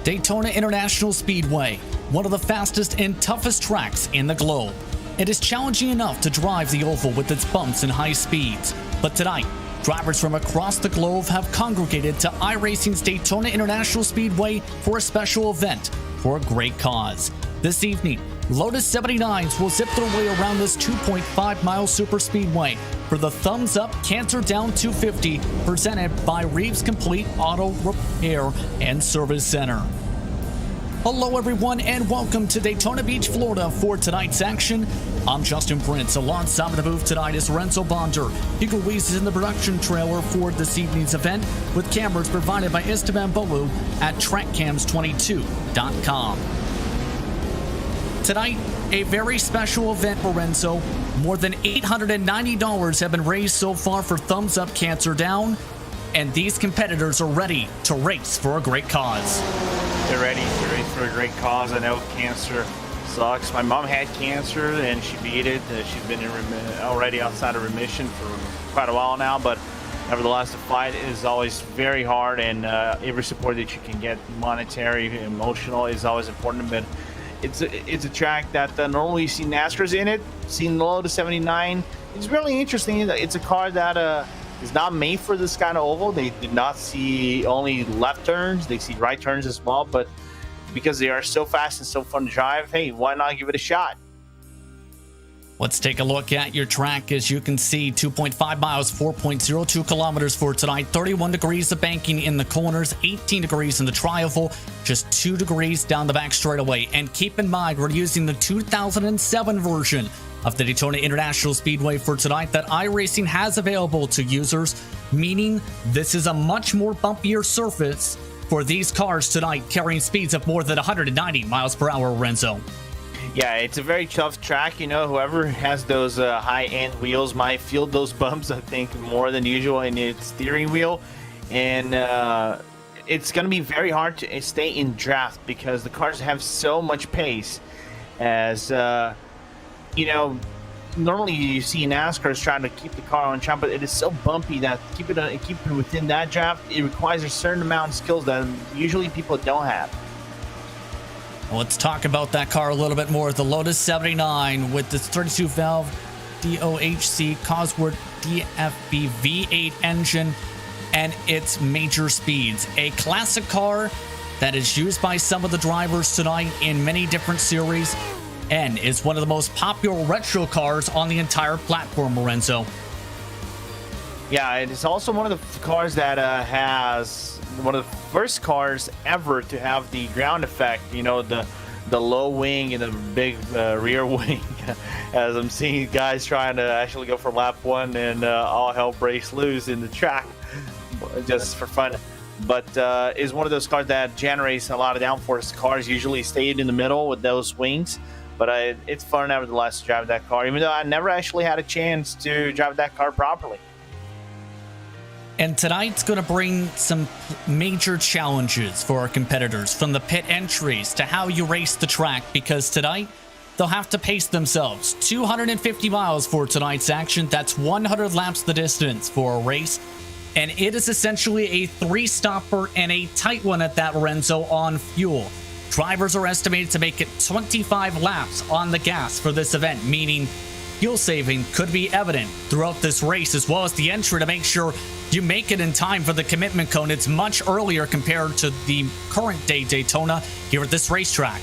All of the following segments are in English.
Daytona International Speedway, one of the fastest and toughest tracks in the globe. It is challenging enough to drive the oval with its bumps and high speeds, but tonight, drivers from across the globe have congregated to iRacing's Daytona International Speedway for a special event for a great cause. This evening, Lotus 79s will zip their way around this 2.5-mile superspeedway for the Thumbs Up Cancer Down 250 presented by Reeve's Complete Auto Repair and Service Center. Hello everyone and welcome to Daytona Beach, Florida for tonight's action. I'm Justin Prince. Alongside the booth tonight is Renzo Bonder. Hugo Weiss is in the production trailer for this evening's event with cameras provided by Esteban Bolu at TrackCams22.com. Tonight, a very special event for Renzo. More than $890 have been raised so far for Thumbs Up Cancer Down, and these competitors are ready to race for a great cause. They're ready to race for a great cause. I know cancer sucks. My mom had cancer and she beat it. She's been already outside of remission for quite a while now, but nevertheless, the fight is always very hard, and every support that you can get, monetary, emotional, is always important. But it's a track that normally you see NASCAR's in it, seen the Lotus 79. It's really interesting. It's a car that is not made for this kind of oval. They did not see only left turns. They see right turns as well. But because they are so fast and so fun to drive, hey, why not give it a shot? Let's take a look at your track. As you can see, 2.5 miles, 4.02 kilometers for tonight. 31 degrees of banking in the corners, 18 degrees in the tri-oval, just 2 degrees down the back straightaway. And keep in mind, we're using the 2007 version of the Daytona International Speedway for tonight that iRacing has available to users, meaning this is a much more bumpier surface for these cars tonight, carrying speeds of more than 190 miles per hour, Renzo. Yeah, it's a very tough track. You know, whoever has those high-end wheels might feel those bumps, I think, more than usual in its steering wheel. And it's going to be very hard to stay in draft because the cars have so much pace. As, you know, normally you see NASCARs trying to keep the car on track, but it is so bumpy that keep it within that draft, it requires a certain amount of skills that usually people don't have. Let's talk about that car a little bit more. The Lotus 79 with this 32-valve DOHC Cosworth DFB V8 engine and its major speeds. A classic car that is used by some of the drivers tonight in many different series and is one of the most popular retro cars on the entire platform, Lorenzo. Yeah, it is also one of the cars that has one of the first cars ever to have the ground effect, you know, the low wing and the big rear wing. As I'm seeing guys trying to actually go for lap one and all hell breaks loose in the track just for fun. But is one of those cars that generates a lot of downforce. Cars usually stayed in the middle with those wings, but it's fun nevertheless to drive that car, even though I never actually had a chance to drive that car properly. And tonight's going to bring some major challenges for our competitors, from the pit entries to how you race the track, because tonight they'll have to pace themselves. 250 miles for tonight's action. That's 100 laps the distance for a race. And it is essentially a three-stopper and a tight one at that, Renzo, on fuel. Drivers are estimated to make it 25 laps on the gas for this event, meaning fuel saving could be evident throughout this race, as well as the entry to make sure you make it in time for the commitment cone. It's much earlier compared to the current day Daytona here at this racetrack.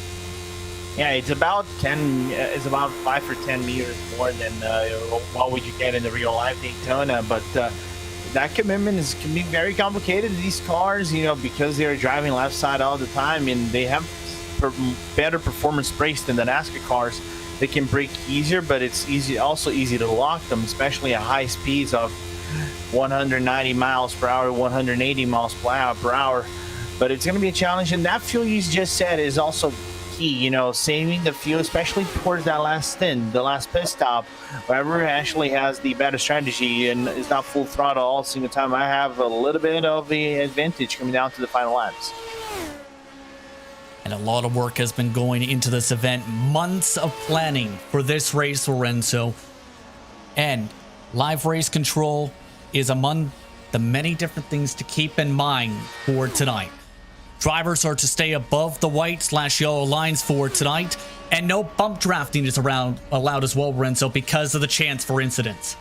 Yeah, it's about 5 or 10 meters more than what would you get in the real life Daytona, but that commitment can be very complicated. These cars, you know, because they're driving left side all the time and they have better performance brakes than the NASCAR cars, they can brake easier, but it's also easy to lock them, especially at high speeds of 190 miles per hour, 180 miles per hour. But it's going to be a challenge, and that fuel you just said is also key. You know, saving the fuel, especially towards that last stint, the last pit stop. Whoever actually has the better strategy and is not full throttle all single time, I have a little bit of the advantage coming down to the final laps. And a lot of work has been going into this event. Months of planning for this race, Lorenzo. And live race control is among the many different things to keep in mind for tonight. Drivers are to stay above the white/yellow lines for tonight, and no bump drafting is allowed as well, Renzo, because of the chance for incidents.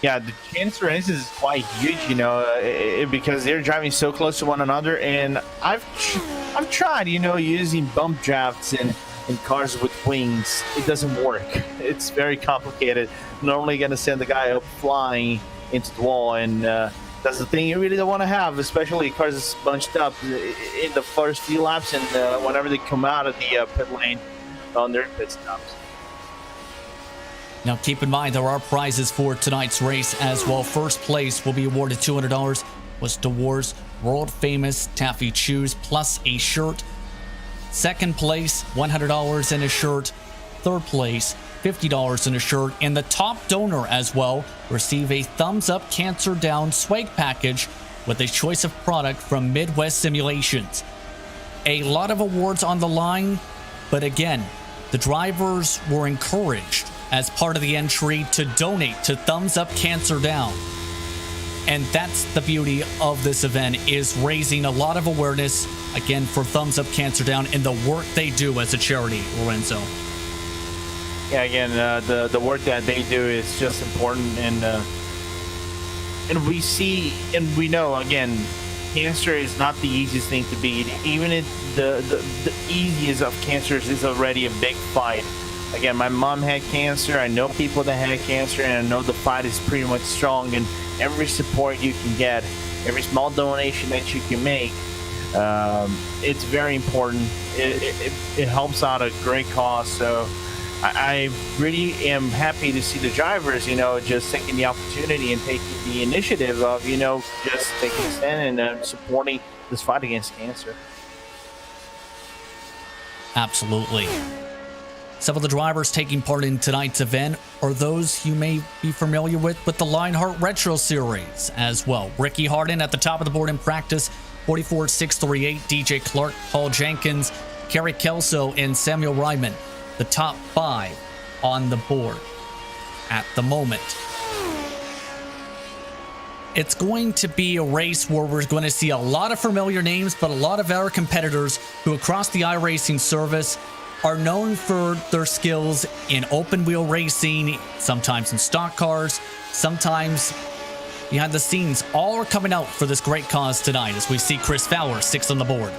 Yeah, the chance for instance is quite huge, you know, because they're driving so close to one another. And I've tried, you know, using bump drafts in cars with wings. It doesn't work. It's very complicated. Normally going to send the guy up flying into the wall, and that's the thing you really don't want to have, especially cars that's bunched up in the first few laps and whenever they come out of the pit lane on their pit stops. Now, keep in mind, there are prizes for tonight's race as well. First place will be awarded $200, was Dewar's world-famous taffy shoes plus a shirt. Second place, $100 and a shirt. Third place, $50 and a shirt. And the top donor as well receive a Thumbs Up Cancer Down swag package with a choice of product from Midwest Simulations. A lot of awards on the line, but again, the drivers were encouraged as part of the entry to donate to Thumbs Up Cancer Down. And that's the beauty of this event, is raising a lot of awareness, again, for Thumbs Up Cancer Down and the work they do as a charity, Lorenzo. Yeah, again, the work that they do is just important, and we see and we know, again, cancer is not the easiest thing to beat. Even if the easiest of cancers is already a big fight. Again, my mom had cancer. I know people that had cancer, and I know the fight is pretty much strong. And every support you can get, every small donation that you can make, it's very important. It helps out a great cause. So I really am happy to see the drivers, you know, just taking the opportunity and taking the initiative of, you know, just taking a stand and supporting this fight against cancer. Absolutely. Some of the drivers taking part in tonight's event are those you may be familiar with the Lionheart Retro Series as well. Ricky Harden at the top of the board in practice, 44.638, DJ Clark, Paul Jenkins, Kerry Kelso, and Samuel Ryman, the top 5 on the board at the moment. It's going to be a race where we're going to see a lot of familiar names, but a lot of our competitors who across the iRacing service are known for their skills in open wheel racing, sometimes in stock cars, sometimes behind the scenes. All are coming out for this great cause tonight as we see Chris Fowler 6th on the board.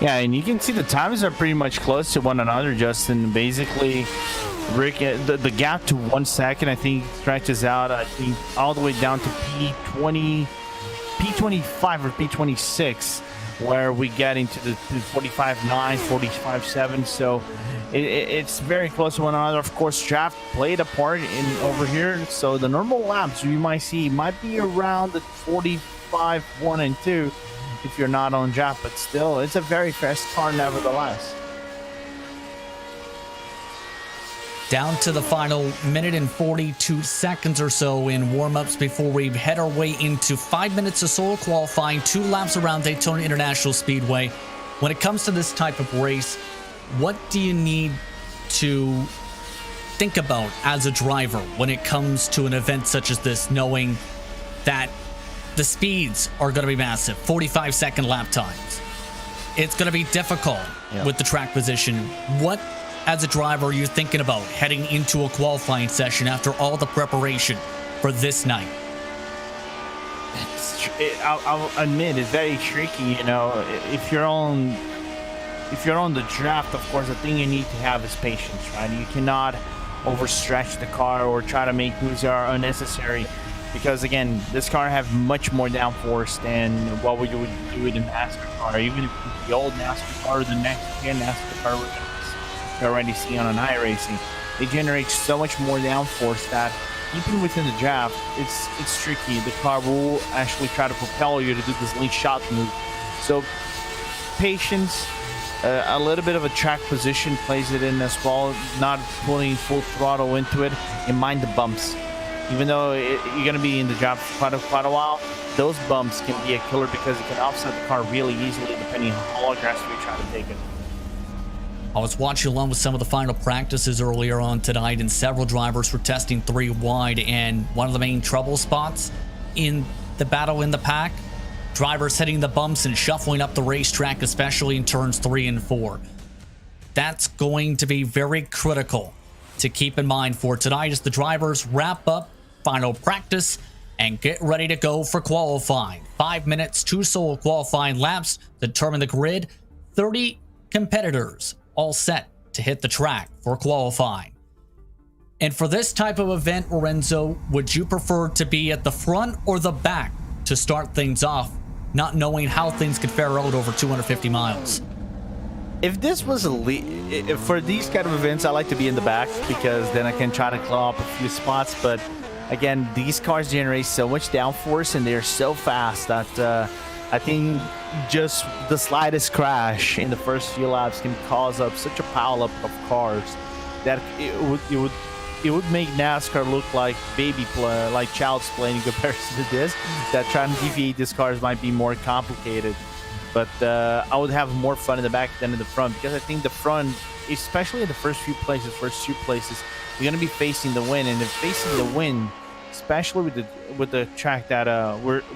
Yeah, and you can see the times are pretty much close to one another, Justin. Basically, Rick, the gap to 1 second, I think, stretches out, I think, all the way down to P25 or P26, where we get into the 45.9, 45.7. So it's very close to one another. Of course, draft played a part in over here. So the normal laps you might see might be around the 45.1 and 2 if you're not on draft, but still, it's a very fast car nevertheless. Down to the final minute and 42 seconds or so in warm-ups before we head our way into 5 minutes of solo qualifying, 2 laps around Daytona International Speedway. When it comes to this type of race, what do you need to think about as a driver when it comes to an event such as this, knowing that the speeds are going to be massive, 45-second lap times? It's going to be difficult with the track position. What, as a driver, are you thinking about heading into a qualifying session after all the preparation for this night? I'll admit it's very tricky, you know. If you're on the draft, of course, the thing you need to have is patience, right? You cannot overstretch the car or try to make moves that are unnecessary, because again, this car have much more downforce than what we would do with a NASCAR car. Even if it's the old NASCAR car or the next gen NASCAR car we already see on an iRacing, they generate so much more downforce that even within the draft, it's tricky. The car will actually try to propel you to do this lead shot move. So patience, a little bit of a track position plays it in as well, not pulling full throttle into it, and mind the bumps. Even though you're going to be in the draft for quite a while, those bumps can be a killer because it can offset the car really easily depending on how aggressive you try to take it. I was watching along with some of the final practices earlier on tonight, and several drivers were testing 3 wide, and one of the main trouble spots in the battle in the pack, Drivers hitting the bumps and shuffling up the racetrack, especially in turns 3 and 4. That's going to be very critical to keep in mind for tonight as the drivers wrap up final practice and get ready to go for qualifying. 5 minutes, 2 solo qualifying laps determine the grid. 30 competitors all set to hit the track for qualifying. And for this type of event, Lorenzo, would you prefer to be at the front or the back to start things off, not knowing how things could fare out over 250 miles? If this was for these kind of events, I like to be in the back because then I can try to claw up a few spots. But again, these cars generate so much downforce and they're so fast that I think just the slightest crash in the first few laps can cause up such a pileup of cars that it would make NASCAR look like like child's play in comparison to this. That trying to deviate these cars might be more complicated. But I would have more fun in the back than in the front because I think the front, especially in the first two places, you're going to be facing the wind, and if facing the wind, especially with the track that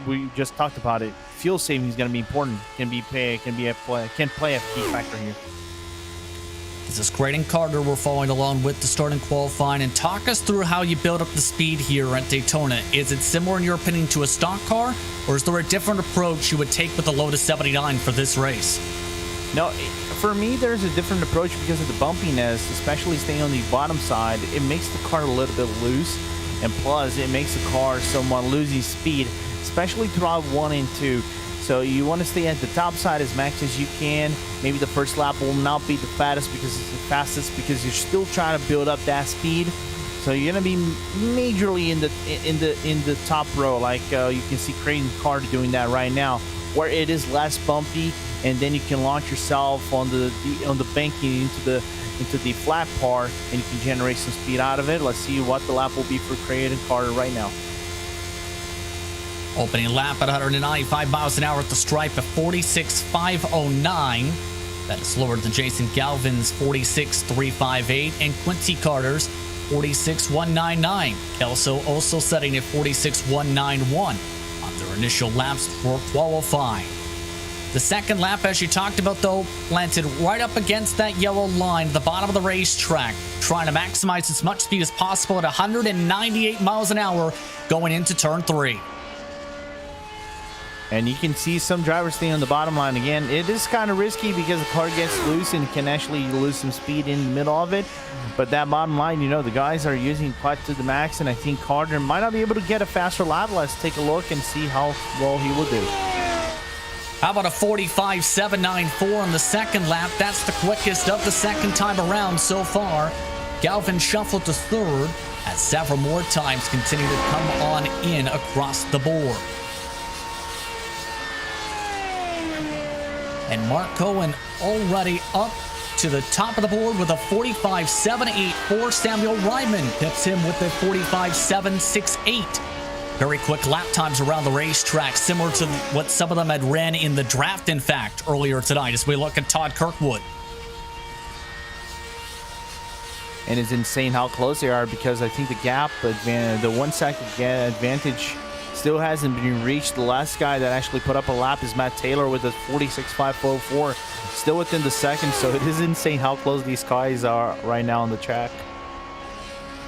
we just talked about, it fuel saving is going to be important. Can play a key factor here. This is Creighton Carter we're following along with the starting qualifying, and talk us through how you build up the speed here at Daytona. Is it similar in your opinion to a stock car, or is there a different approach you would take with the Lotus 79 for this race? No, for me there's a different approach because of the bumpiness, especially staying on the bottom side. It makes the car a little bit loose, and plus it makes the car somewhat losing speed, especially throughout 1 and 2. So you want to stay at the top side as max as you can. Maybe the first lap will not be the fastest because you're still trying to build up that speed. So you're gonna be majorly in the top row, like you can see Creighton Carter doing that right now, where it is less bumpy, and then you can launch yourself on the banking into the flat part, and you can generate some speed out of it. Let's see what the lap will be for Creighton Carter right now. Opening lap at 195 miles an hour at the stripe of 46.509. That is slower than Jason Galvin's 46.358 and Quincy Carter's 46.199. Kelso also setting at 46.191 on their initial laps for qualifying. The second lap, as you talked about, though, planted right up against that yellow line at the bottom of the racetrack, trying to maximize as much speed as possible at 198 miles an hour going into turn 3. And you can see some drivers staying on the bottom line again. It is kind of risky because the car gets loose and can actually lose some speed in the middle of it. But that bottom line, the guys are using quite to the max, and I think Carter might not be able to get a faster lap. Let's take a look and see how well he will do. How about a 45.794 on the second lap? That's the quickest of the second time around so far. Galvin shuffled to third as several more times continue to come on in across the board. And Mark Cohen already up to the top of the board with a 45.784. Samuel Ryman pips him with a 45.768. Very quick lap times around the racetrack, similar to what some of them had ran in the draft, in fact, earlier tonight as we look at Todd Kirkwood. And it's insane how close they are because I think the gap, the 1 second advantage still hasn't been reached. The last guy that actually put up a lap is Matt Taylor with a 46.504, still within the second. So it is insane how close these guys are right now on the track.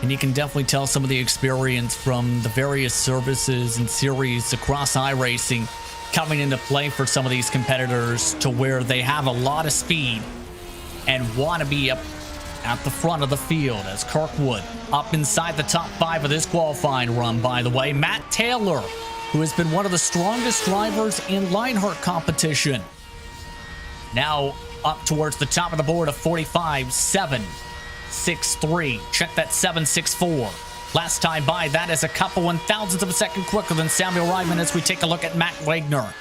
And you can definitely tell some of the experience from the various services and series across iRacing coming into play for some of these competitors, to where they have a lot of speed and want to be up at the front of the field, as Kirkwood up inside the top 5 of this qualifying run, by the way. Matt Taylor, who has been one of the strongest drivers in Lionheart competition, now up towards the top of the board of 45.763. Check that 764. Last time by, that is a couple 1,000ths of a second quicker than Samuel Ryman as we take a look at Matt Wagner.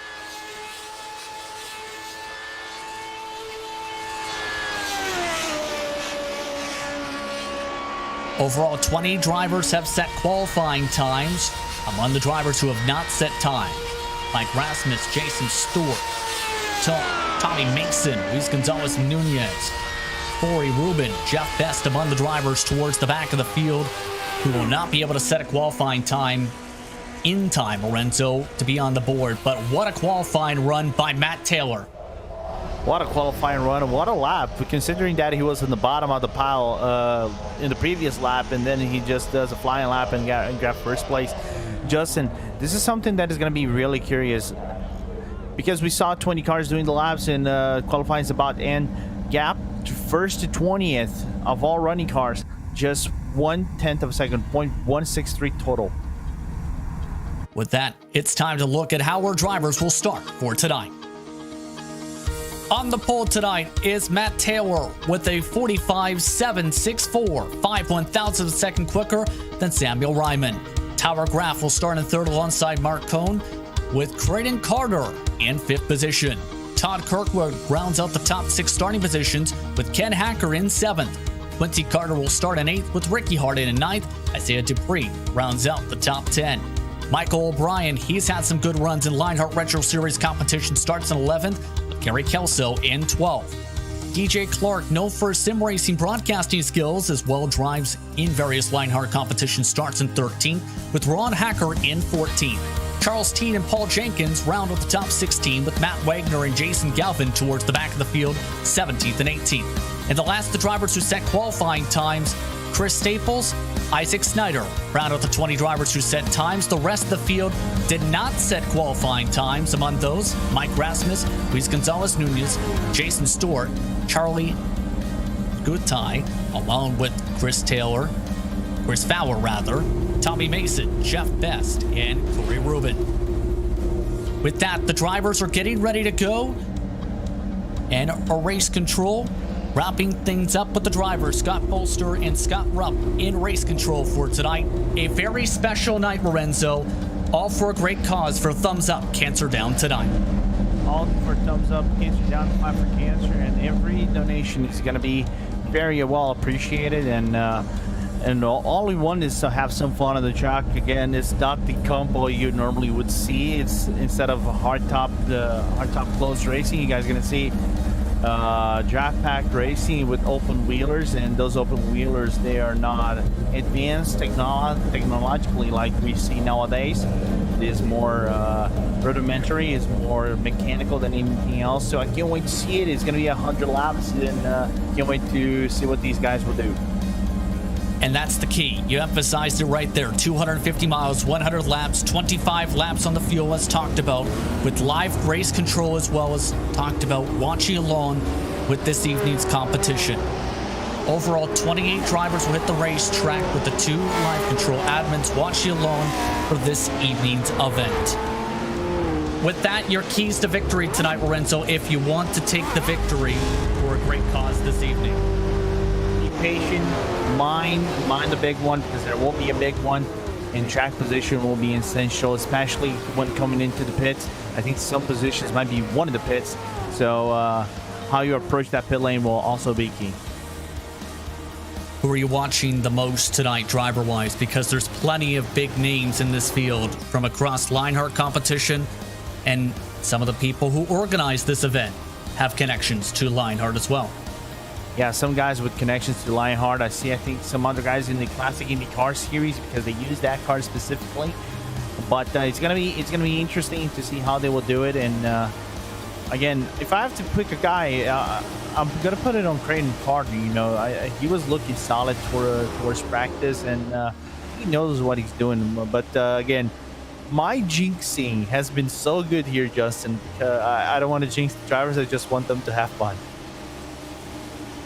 Overall, 20 drivers have set qualifying times. Among the drivers who have not set time, Mike Rasmus, Jason Stewart, Tommy Mason, Luis Gonzalez Nunez, Corey Rubin, Jeff Best among the drivers towards the back of the field who will not be able to set a qualifying time in time, Lorenzo, to be on the board. But what a qualifying run by Matt Taylor. What a qualifying run and what a lap, considering that he was in the bottom of the pile in the previous lap, and then he just does a flying lap and got first place. Justin, this is something that is going to be really curious, because we saw 20 cars doing the laps in qualifying is about end. Gap to first to 20th of all running cars, just 1/10 of a second, 0.163 total. With that, it's time to look at how our drivers will start for tonight. On the pole tonight is Matt Taylor with a 45.764, 5/1000 of a second quicker than Samuel Ryman. Tyler Graf will start in third alongside Mark Cohn, with Creighton Carter in fifth position. Todd Kirkwood rounds out the top 6 starting positions with Ken Hacker in 7th. Quincy Carter will start in 8th with Ricky Hardin in 9th. Isaiah Dupree rounds out the top 10. Michael O'Brien, he's had some good runs in Lionheart Retro Series competition, starts in 11th with Kerry Kelso in 12th. DJ Clark, known for his sim racing broadcasting skills, as well drives in various Lionheart competitions, starts in 13th with Ron Hacker in 14th. Charles Teen and Paul Jenkins round out the top 16 with Matt Wagner and Jason Galvin towards the back of the field, 17th and 18th. And the last, the drivers who set qualifying times, Chris Staples, Isaac Snyder round out the 20 drivers who set times. The rest of the field did not set qualifying times. Among those, Mike Rasmus, Luis Gonzalez Nunez, Jason Stewart, Charlie Gutai, along with Chris Fowler rather, Tommy Mason, Jeff Best, and Corey Rubin. With that, the drivers are getting ready to go, and a race control, wrapping things up with the drivers, Scott Bolster and Scott Rupp in race control for tonight. A very special night, Lorenzo, all for a great cause for Thumbs Up Cancer Down tonight. All for Thumbs Up Cancer Down, Fight for Cancer, and every donation is going to be very well appreciated, and all we want is to have some fun on the track. Again, it's not the combo you normally would see. It's instead of hardtop closed racing, you guys are going to see draft pack racing with open wheelers, and those open wheelers, they are not advanced technologically like we see nowadays. It is more rudimentary, it's more mechanical than anything else. So I can't wait to see it. It's going to be 100 laps, and can't wait to see what these guys will do. And that's the key. You emphasized it right there. 250 miles, 100 laps, 25 laps on the fuel as talked about, with live race control as well as talked about, watching along with this evening's competition. Overall, 28 drivers will hit the racetrack with the 2 live control admins watching along for this evening's event. With that, your keys to victory tonight, Lorenzo, if you want to take the victory for a great cause this evening. Patient, mind the big one, because there will be a big one, and track position will be essential, especially when coming into the pits. I think some positions might be one of the pits, so how you approach that pit lane will also be key. Who are you watching the most tonight, driver-wise? Because there's plenty of big names in this field from across Lionheart competition, and some of the people who organize this event have connections to Lionheart as well. Yeah, some guys with connections to Lionheart. I think some other guys in the Classic IndyCar series, because they use that car specifically. But it's gonna be interesting to see how they will do it. And again, if I have to pick a guy, I'm gonna put it on Creighton Carter. You know, he was looking solid towards practice, and he knows what he's doing. But again, my jinxing has been so good here, Justin. I don't want to jinx the drivers. I just want them to have fun.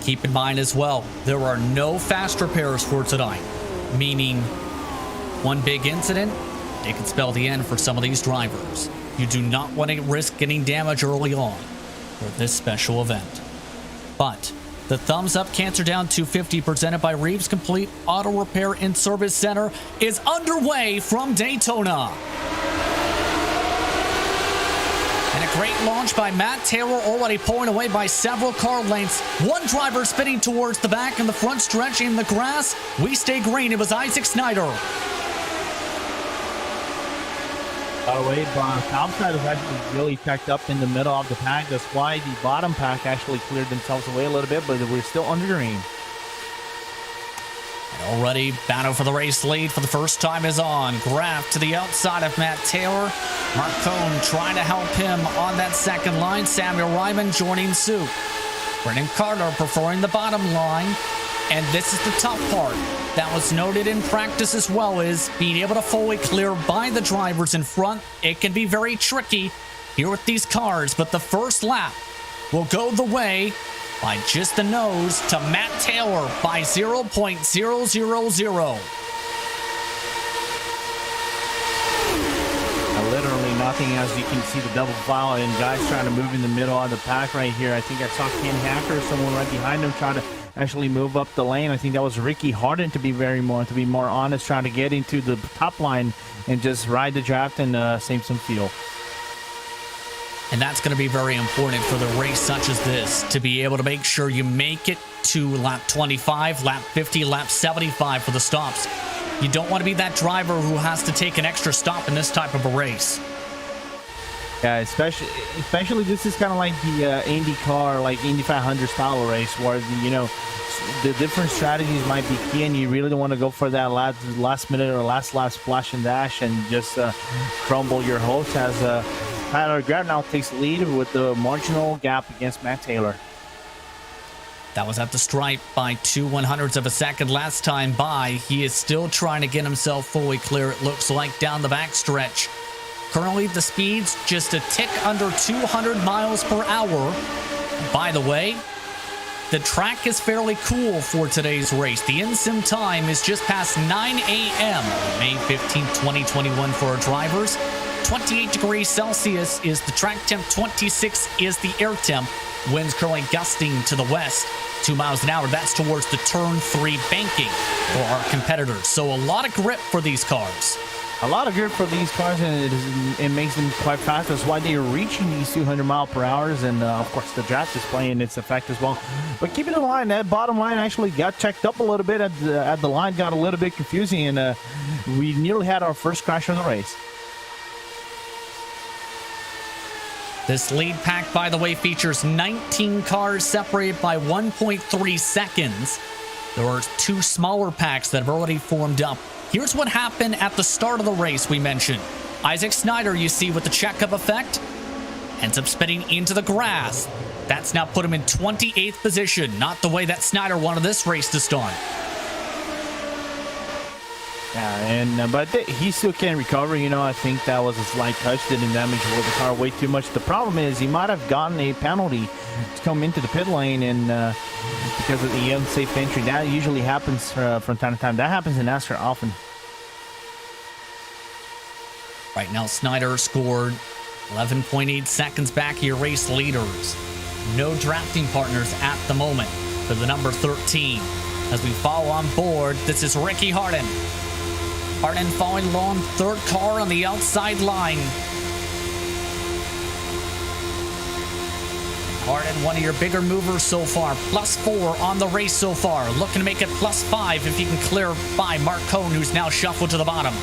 Keep in mind as well, there are no fast repairs for tonight, meaning one big incident, it could spell the end for some of these drivers. You do not want to risk getting damage early on for this special event. But the Thumbs Up Cancer Down 250 presented by Reeve's Complete Auto Repair and Service Center is underway from Daytona. And a great launch by Matt Taylor, already pulling away by several car lengths. One driver spinning towards the back in the front stretch in the grass. We stay green. It was Isaac Snyder. By the way, the outside is actually really packed up in the middle of the pack. That's why the bottom pack actually cleared themselves away a little bit, but we're still under green. Already, battle for the race lead for the first time is on. Graaf to the outside of Matt Taylor. Mark Cohn trying to help him on that second line. Samuel Ryman joining suit. Brendan Carter preferring the bottom line. And this is the tough part that was noted in practice as well, is being able to fully clear by the drivers in front. It can be very tricky here with these cars, but the first lap will go the way by just the nose to Matt Taylor by 0.000. Literally nothing, as you can see the double file and guys trying to move in the middle of the pack right here. I think I saw Ken Hacker, someone right behind him, trying to actually move up the lane. I think that was Ricky Harden, to be more honest, trying to get into the top line and just ride the draft and save some fuel. And that's going to be very important for the race such as this, to be able to make sure you make it to lap 25, lap 50, lap 75 for the stops. You don't want to be that driver who has to take an extra stop in this type of a race. Yeah, especially this is kind of like the IndyCar, like Indy 500 style race, where the different strategies might be key, and you really don't want to go for that last minute or last splash and dash and just crumble your hopes, as Tyler Graaf now takes the lead with the marginal gap against Matt Taylor. That was at the stripe by 2/100ths of a second last time by. He is still trying to get himself fully clear, it looks like, down the backstretch. Currently, the speed's just a tick under 200 miles per hour. By the way, the track is fairly cool for today's race. The in-sim time is just past 9 a.m. May 15th, 2021 for our drivers. 28 degrees Celsius is the track temp, 26 is the air temp. Winds currently gusting to the west, 2 miles an hour. That's towards the turn 3 banking for our competitors. So a lot of grip for these cars. A lot of grip for these cars, and it makes them quite fast. That's why they're reaching these 200 mile per hours, and of course the draft is playing its effect as well. But keeping in mind, that bottom line actually got checked up a little bit at the line, got a little bit confusing, and we nearly had our first crash of the race. This lead pack, by the way, features 19 cars separated by 1.3 seconds. There are 2 smaller packs that have already formed up. Here's what happened at the start of the race we mentioned. Isaac Snyder, you see, with the checkup effect, ends up spinning into the grass. That's now put him in 28th position. Not the way that Snyder wanted this race to start. Yeah, and but he still can recover. I think that was a slight touch. Didn't damage the car way too much. The problem is he might have gotten a penalty to come into the pit lane, and because of the unsafe entry. That usually happens from time to time. That happens in NASCAR often. Right now, Snyder scored 11.8 seconds back here, race leaders. No drafting partners at the moment for the number 13. As we follow on board, this is Ricky Harden. Harden following along, third car on the outside line. Harden, one of your bigger movers so far. +4 on the race so far. Looking to make it +5 if he can clear by Mark Cohn, who's now shuffled to the bottom.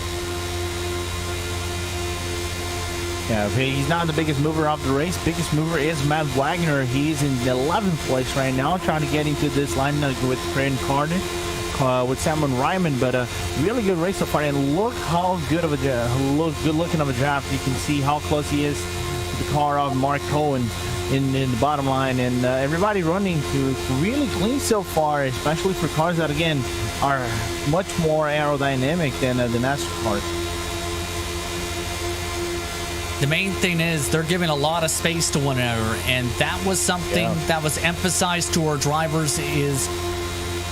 Yeah, he's not the biggest mover of the race. Biggest mover is Matt Wagner. He's in 11th place right now, trying to get into this line with Brendan Carter, with Samuel Ryman. But a really good race so far. And look how good looking of a draft. You can see how close he is to the car of Mark Cohen in the bottom line, and everybody running to really clean so far, especially for cars that again are much more aerodynamic than the NASCAR cars. The main thing is they're giving a lot of space to one another, and that was something that was emphasized to our drivers, is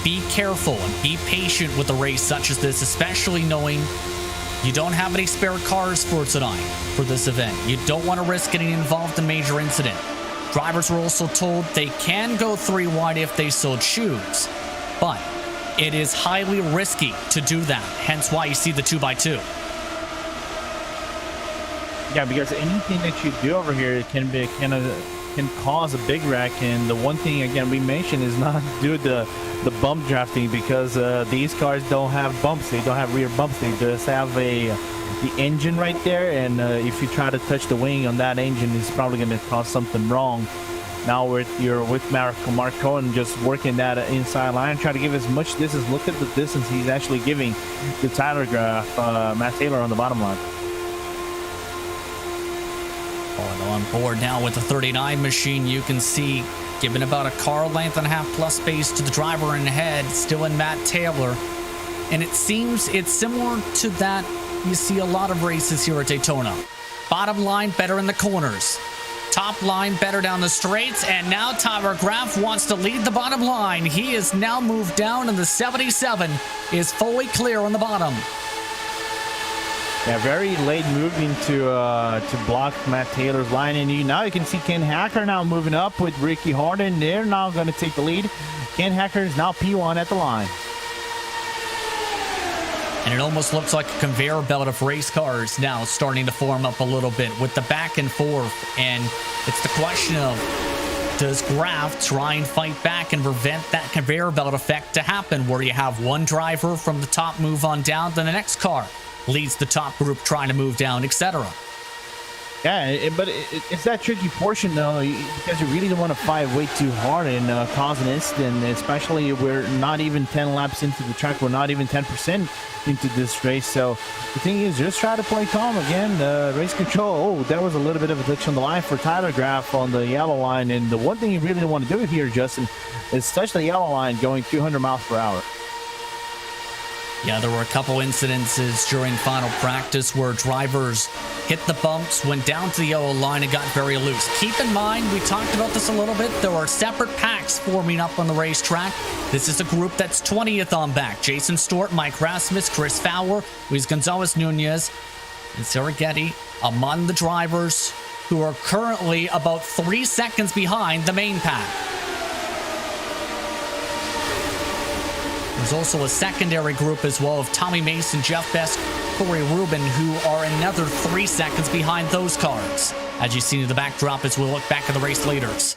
be careful and be patient with a race such as this, especially knowing you don't have any spare cars for tonight for this event. You don't want to risk getting involved in a major incident. Drivers were also told they can go 3 wide if they so choose, but it is highly risky to do that, hence why you see the 2x2. Yeah, because anything that you do over here can cause a big wreck. And the one thing again we mentioned is not do the bump drafting, because these cars don't have bumps. They don't have rear bumps. They just have the engine right there, and if you try to touch the wing on that engine, it's probably going to cause something wrong. Now you're with Mark Cohen, just working that inside line, trying to give as much distance. Look at the distance he's actually giving the Tyler Graf, Matt Taylor on the bottom line. On board now with the 39 machine, you can see given about a car length and a half plus space to the driver in ahead, still in Matt Taylor. And it seems it's similar to that you see a lot of races here at Daytona. Bottom line better in the corners. Top line better down the straights. And now Tyler Graf wants to lead the bottom line. He is now moved down, and the 77 is fully clear on the bottom. Yeah, very late moving to block Matt Taylor's line. And now you can see Ken Hacker now moving up with Ricky Harden. They're now going to take the lead. Ken Hacker is now P1 at the line. And it almost looks like a conveyor belt of race cars now starting to form up a little bit with the back and forth. And it's the question of, does Graf try and fight back and prevent that conveyor belt effect to happen, where you have one driver from the top move on down, then the next car leads the top group trying to move down, etc. Yeah, but it's that tricky portion, though, because you really don't want to fight way too hard and cause an incident, especially we're not even 10 laps into the track. We're not even 10% into this race. So the thing is, just try to play calm again. Race control. Oh, there was a little bit of a glitch on the line for Tyler Graf on the yellow line. And the one thing you really don't want to do here, Justin, is touch the yellow line going 200 miles per hour. Yeah, there were a couple incidences during final practice where drivers hit the bumps, went down to the yellow line, and got very loose. Keep in mind, we talked about this a little bit, there are separate packs forming up on the racetrack. This is a group that's 20th on back. Jason Stewart, Mike Rasmus, Chris Fowler, Luis Gonzalez Nunez, and Serragetti among the drivers who are currently about 3 seconds behind the main pack. There's also a secondary group as well of Tommy Mason, Jeff Best, Corey Rubin, who are another 3 seconds behind those cars, as you see in the backdrop as we look back at the race leaders.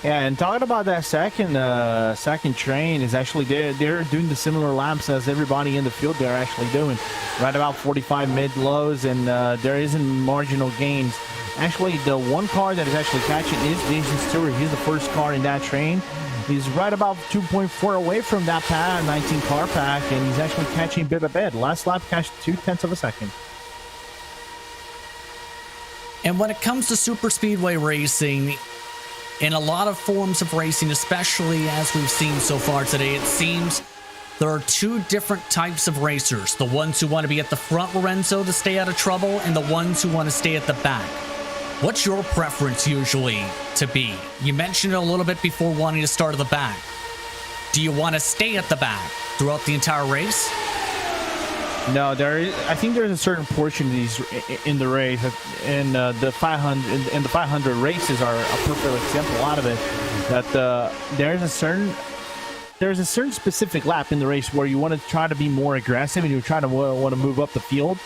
Yeah, and talking about that second train is actually they're doing the similar laps as everybody in the field they're actually doing, right about 45 mid-lows, and there isn't marginal gains. Actually, the one car that is actually catching is Jason Stewart. He's the first car in that train. He's right about 2.4 away from that pad, 19 car pack, and he's actually catching bit by bit. Last lap catched 0.2 of a second. And when it comes to super speedway racing, in a lot of forms of racing, especially as we've seen so far today, it seems there are two different types of racers. The ones who want to be at the front, Lorenzo, to stay out of trouble, and the ones who want to stay at the back. What's your preference usually to be? You mentioned it a little bit before wanting to start at the back. Do you want to stay at the back throughout the entire race? No, I think there's a certain portion of these in the race, and the 500 and the 500 races are a perfect example out of it. That there's a certain specific lap in the race where you want to try to be more aggressive and you try to want to move up the field.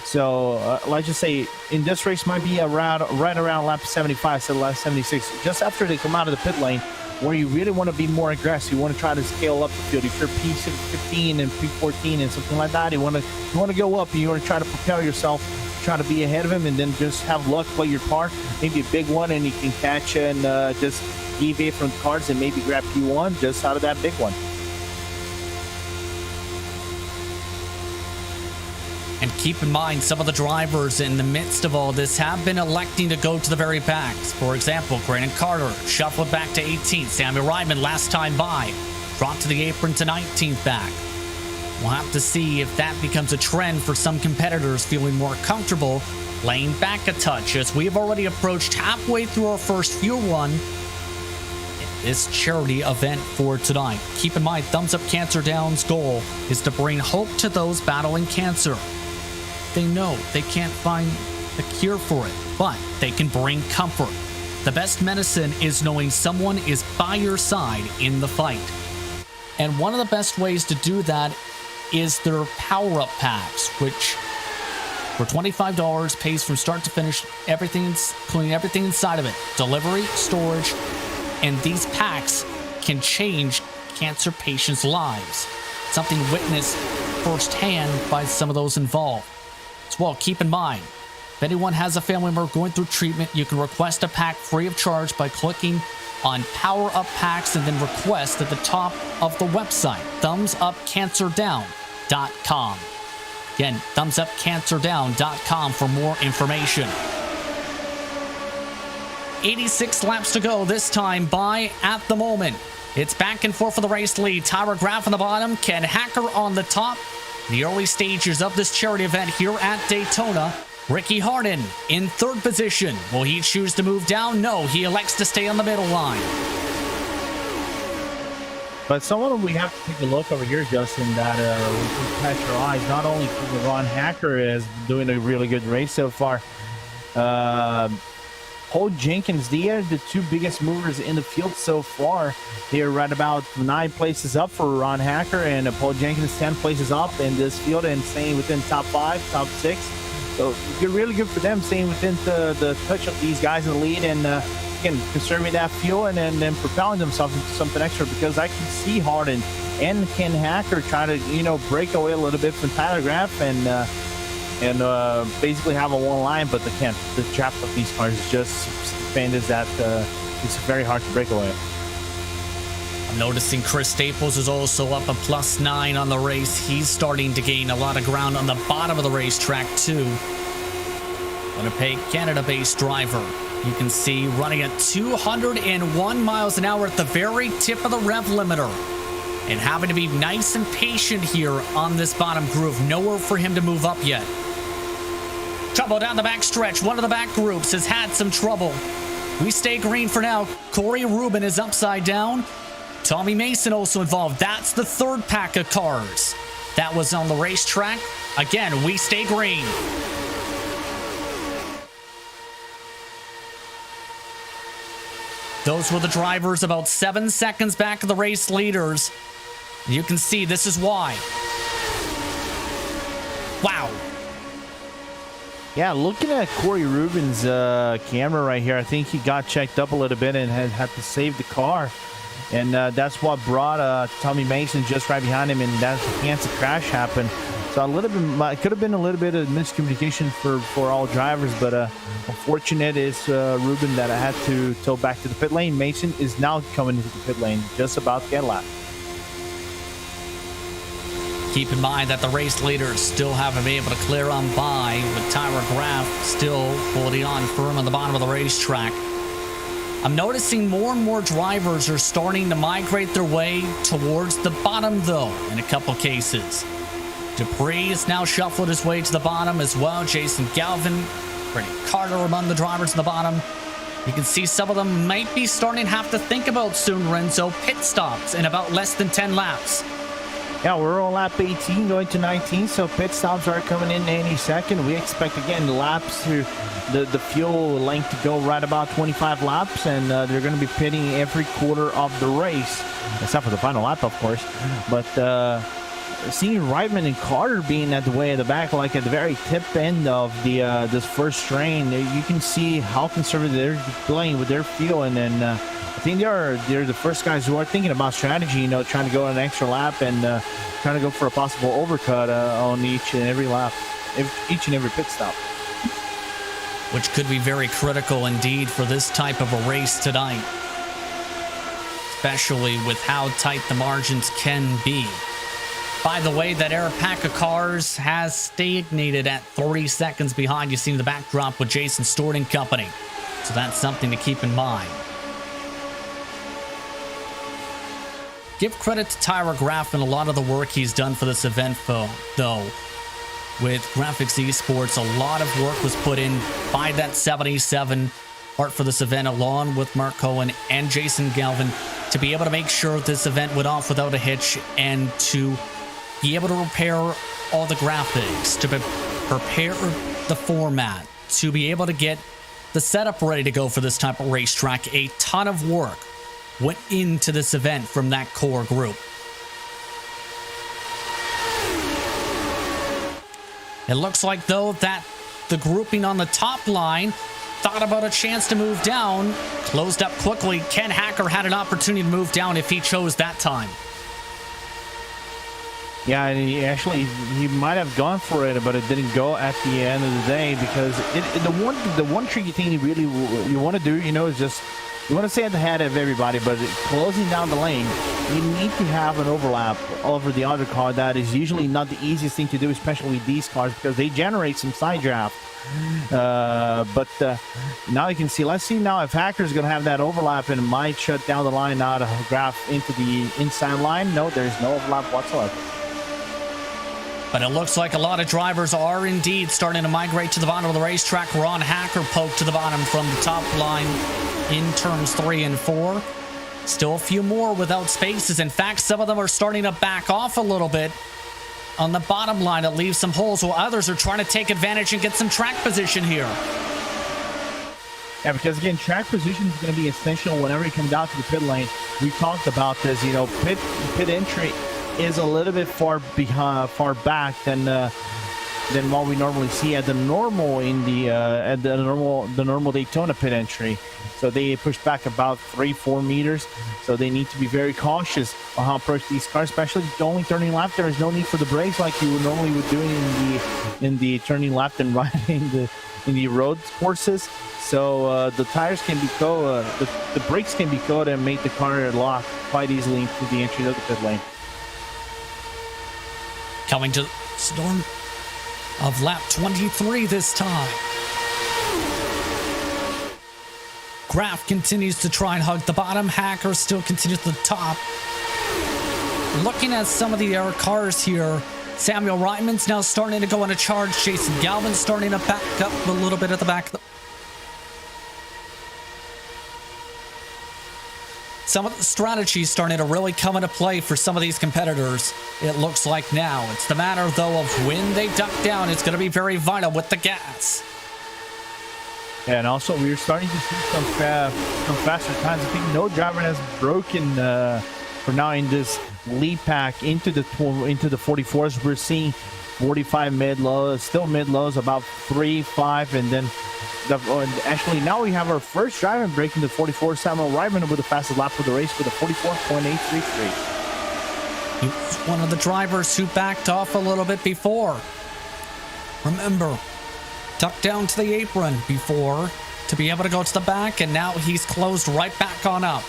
So let's just say in this race might be right around lap 75, so lap 76, just after they come out of the pit lane, where you really want to be more aggressive. You want to try to scale up the field. If you're P15 and P14 and something like that, you want to go up and you want to try to propel yourself, try to be ahead of him, and then just have luck play your car, maybe a big one, and you can catch and just deviate from the cars and maybe grab P1 just out of that big one. And keep in mind, some of the drivers in the midst of all this have been electing to go to the very backs. For example, Brandon Carter shuffled back to 18th. Sammy Ryman, last time by, dropped to the apron to 19th back. We'll have to see if that becomes a trend for some competitors feeling more comfortable laying back a touch, as we've already approached halfway through our first fuel run this charity event for tonight. Keep in mind, Thumbs Up Cancer Down's goal is to bring hope to those battling cancer. They know they can't find a cure for it, but they can bring comfort. The best medicine is knowing someone is by your side in the fight. And one of the best ways to do that is their power-up packs, which for $25 pays from start to finish, including everything inside of it. Delivery, storage, and these packs can change cancer patients' lives. Something witnessed firsthand by some of those involved. As well, keep in mind, If anyone has a family member going through treatment, you can request a pack free of charge by clicking on Power Up Packs and then request at the top of the website, thumbsupcancerdown.com. Again, thumbsupcancerdown.com for more information. 86 laps to go, this time by at the moment. It's back and forth for the race lead. Tyler Graaff on the bottom, Ken Hacker on the top. The early stages of this charity event here at Daytona. Ricky Harden in third position. Will he choose to move down? No, he elects to stay on the middle line. But someone we have to take a look over here, Justin, that we can catch our eyes. Not only Ron Hacker is doing a really good race so far. Paul Jenkins, they are the two biggest movers in the field so far. They're right about 9 places up for Ron Hacker, and Paul Jenkins 10 places up in this field and staying within top 5, top 6. So really good for them, staying within the touch of these guys in the lead, and again, conserving that fuel and then propelling themselves into something extra, because I can see Harden and Ken Hacker try to, break away a little bit from Tyler Graaff and basically have a one line, but they can't. The trap of these cars is just stupendous that it's very hard to break away. I'm noticing Chris Staples is also up a +9 on the race. He's starting to gain a lot of ground on the bottom of the racetrack too. Winnipeg, Canada-based driver. You can see running at 201 miles an hour at the very tip of the rev limiter. And having to be nice and patient here on this bottom groove. Nowhere for him to move up yet. Trouble down the back stretch. One of the back groups has had some trouble. We stay green for now. Corey Rubin is upside down. Tommy Mason also involved. That's the third pack of cars that was on the racetrack. Again, we stay green. Those were the drivers about 7 seconds back of the race leaders. You can see this is why. Wow. Yeah, looking at Corey Rubin's camera right here, I think he got checked up a little bit and had to save the car. And that's what brought Tommy Mason just right behind him, and that's the chance a crash happened. So a little bit, it could have been a little bit of miscommunication for all drivers, but unfortunate is Rubin that I had to tow back to the pit lane. Mason is now coming into the pit lane, just about to get a lap. Keep in mind that the race leaders still haven't been able to clear on by, with Tyler Graaff still holding on firm on the bottom of the racetrack. I'm noticing more and more drivers are starting to migrate their way towards the bottom, though, in a couple cases. Dupree has now shuffled his way to the bottom as well. Jason Galvin, Freddie Carter among the drivers in the bottom. You can see some of them might be starting to have to think about soon, Renzo, pit stops in about less than 10 laps. Yeah, we're on lap 18 going to 19, so pit stops are coming in any second. We expect, again, the laps to the fuel length to go right about 25 laps, and they're going to be pitting every quarter of the race, except for the final lap, of course. But seeing Reitman and Carter being at the way of the back, like at the very tip end of the this first strain, you can see how conservative they're playing with their fuel, and then I think they're the first guys who are thinking about strategy, trying to go on an extra lap and trying to go for a possible overcut on each and every lap, each and every pit stop. Which could be very critical indeed for this type of a race tonight, especially with how tight the margins can be. By the way, that air pack of cars has stagnated at 30 seconds behind. You see in the backdrop with Jason Stewart and company. So that's something to keep in mind. Give credit to Tyler Graaff and a lot of the work he's done for this event, though. With GRAAFix Esports, a lot of work was put in by that 77 part for this event, along with Mark Cohen and Jason Galvin, to be able to make sure this event went off without a hitch and to be able to repair all the graphics, to prepare the format, to be able to get the setup ready to go for this type of racetrack. A ton of work went into this event from that core group. It looks like, though, that the grouping on the top line thought about a chance to move down, closed up quickly. Ken Hacker had an opportunity to move down if he chose that time. Yeah, and he might have gone for it, but it didn't go at the end of the day because the one tricky thing you want to do, you know, is just you want to stay at the head of everybody, but closing down the lane, you need to have an overlap over the other car. That is usually not the easiest thing to do, especially with these cars because they generate some side draft. But now you can see. Let's see now if Hacker's going to have that overlap and might shut down the line now to Graaf into the inside line. No, there's no overlap whatsoever. But it looks like a lot of drivers are indeed starting to migrate to the bottom of the racetrack. Ron Hacker poked to the bottom from the top line in turns 3 and 4. Still a few more without spaces. In fact, some of them are starting to back off a little bit on the bottom line. It leaves some holes while others are trying to take advantage and get some track position here. Yeah, because again, track position is going to be essential whenever you come down to the pit lane. We talked about this, you know, pit entry is a little bit far back than what we normally see at the normal normal Daytona pit entry. So they push back about 3-4 meters. So they need to be very cautious on how to approach these cars, especially the only turning left. There is no need for the brakes like you normally would do in the turning left and right in the road courses. So the tires can be the brakes can be caught and make the car lock quite easily into the entry of the pit lane. Coming to the storm of lap 23 this time. Graaf continues to try and hug the bottom. Hacker still continues to the top. Looking at some of the cars here, Samuel Ryman's now starting to go on a charge. Jason Galvin's starting to back up a little bit at the back. Some of the strategies starting to really come into play for some of these competitors, it looks like now. It's the matter, though, of when they duck down. It's going to be very vital with the gas. Yeah, and also we're starting to see some faster times. I think no driver has broken for now in this lead pack into the 44s. We're seeing 45 mid-lows, still mid-lows, about 3-5, and then actually now we have our first driver breaking the 44. Samuel Ryman with the fastest lap of the race with a 44.833. He was one of the drivers who backed off a little bit before. Remember, ducked down to the apron before to be able to go to the back, and now he's closed right back on up.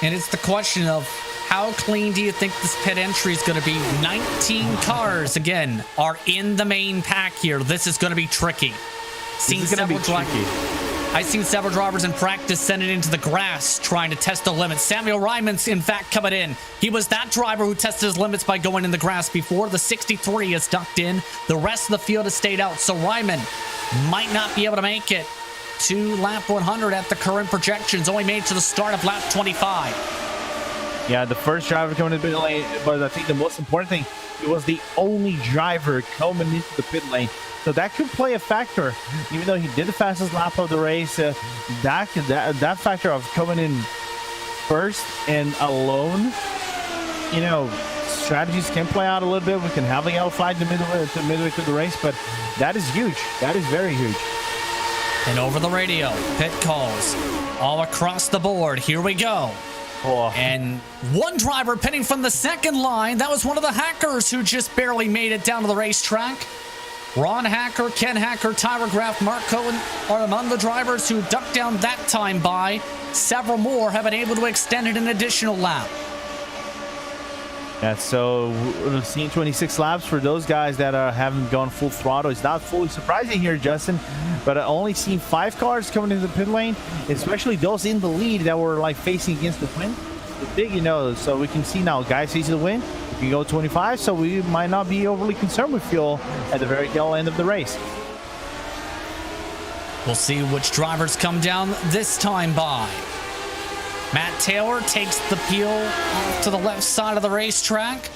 And it's the question of how clean do you think this pit entry is going to be? 19 cars, again, are in the main pack here. This is going to be tricky. I've seen several drivers in practice send it into the grass trying to test the limits. Samuel Ryman's, in fact, coming in. He was that driver who tested his limits by going in the grass before. The 63 is ducked in. The rest of the field has stayed out. So Ryman might not be able to make it to lap 100 at the current projections. Only made it to the start of lap 25. Yeah, the first driver coming into the pit lane, but I think the most important thing, it was the only driver coming into the pit lane. So that could play a factor. Even though he did the fastest lap of the race, that factor of coming in first and alone, you know, strategies can play out a little bit. We can have a yellow flag midway through the race, but that is huge. That is very huge. And over the radio, pit calls all across the board. Here we go. Oh. And one driver pitting from the second line. That was one of the Hackers who just barely made it down to the racetrack. Ron Hacker, Ken Hacker, Tyler Graaf, Mark Cohen are among the drivers who ducked down that time by. Several more have been able to extend it an additional lap. Yeah, so we're seeing 26 laps for those guys that haven't gone full throttle. It's not fully surprising here, Justin, but I only seen 5 cars coming into the pit lane, especially those in the lead that were like facing against the wind. It's big, you know, so we can see now guys facing the wind. We can go 25, so we might not be overly concerned with fuel at the very tail end of the race. We'll see which drivers come down this time by. Matt Taylor takes the peel off to the left side of the racetrack.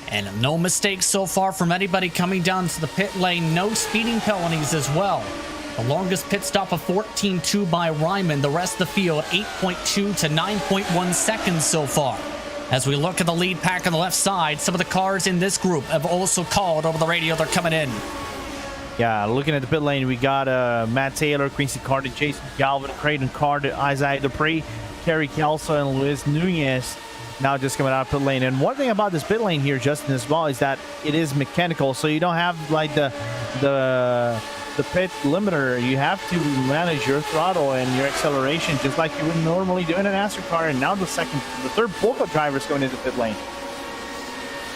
And no mistakes so far from anybody coming down to the pit lane. No speeding penalties as well. The longest pit stop of 14.2 by Ryman. The rest of the field 8.2 to 9.1 seconds so far. As we look at the lead pack on the left side, some of the cars in this group have also called over the radio. They're coming in. Yeah, looking at the pit lane, we got Matt Taylor, Quincy Carter, Jason Galvin, Creighton Carter, Isaiah Dupree, Kerry Kelso, and Luis Nunez now just coming out of pit lane. And one thing about this pit lane here, Justin, as well, is that it is mechanical, so you don't have like the pit limiter. You have to manage your throttle and your acceleration just like you would normally do in an NASCAR car. And now the third Boca driver is going into pit lane.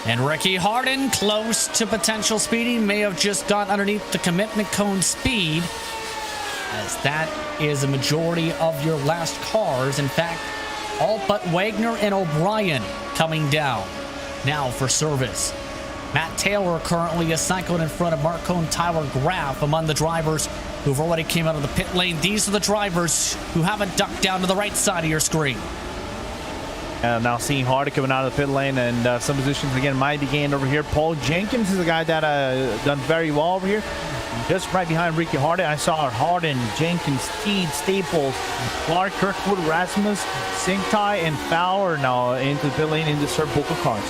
And Ricky Harden, close to potential speeding, may have just got underneath the commitment cone speed, as that is a majority of your last cars. In fact, all but Wagner and O'Brien coming down now for service. Matt Taylor currently is cycled in front of Marco and Tyler Graf among the drivers who've already came out of the pit lane. These are the drivers who haven't ducked down to the right side of your screen. Now seeing Harden coming out of the pit lane, and some positions again might be gained over here. Paul Jenkins is a guy that done very well over here, just right behind Ricky Harden. I saw Harden, Jenkins, Teed, Staples, Clark, Kirkwood, Rasmus, Singtai, and Fowler now into the pit lane in the third Boca cars.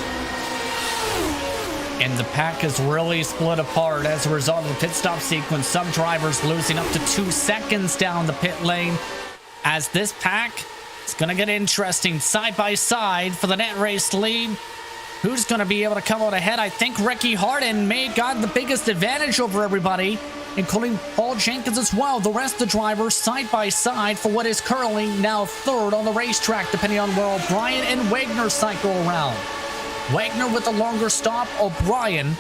And the pack is really split apart as a result of the pit stop sequence. Some drivers losing up to 2 seconds down the pit lane, as this pack is going to get interesting side by side for the net race lead. Who's going to be able to come out ahead? I think Ricky Harden may have gotten the biggest advantage over everybody, including Paul Jenkins as well. The rest of the drivers side by side for what is currently now third on the racetrack, depending on where O'Brien and Wagner cycle around. Wagner with a longer stop, O'Brien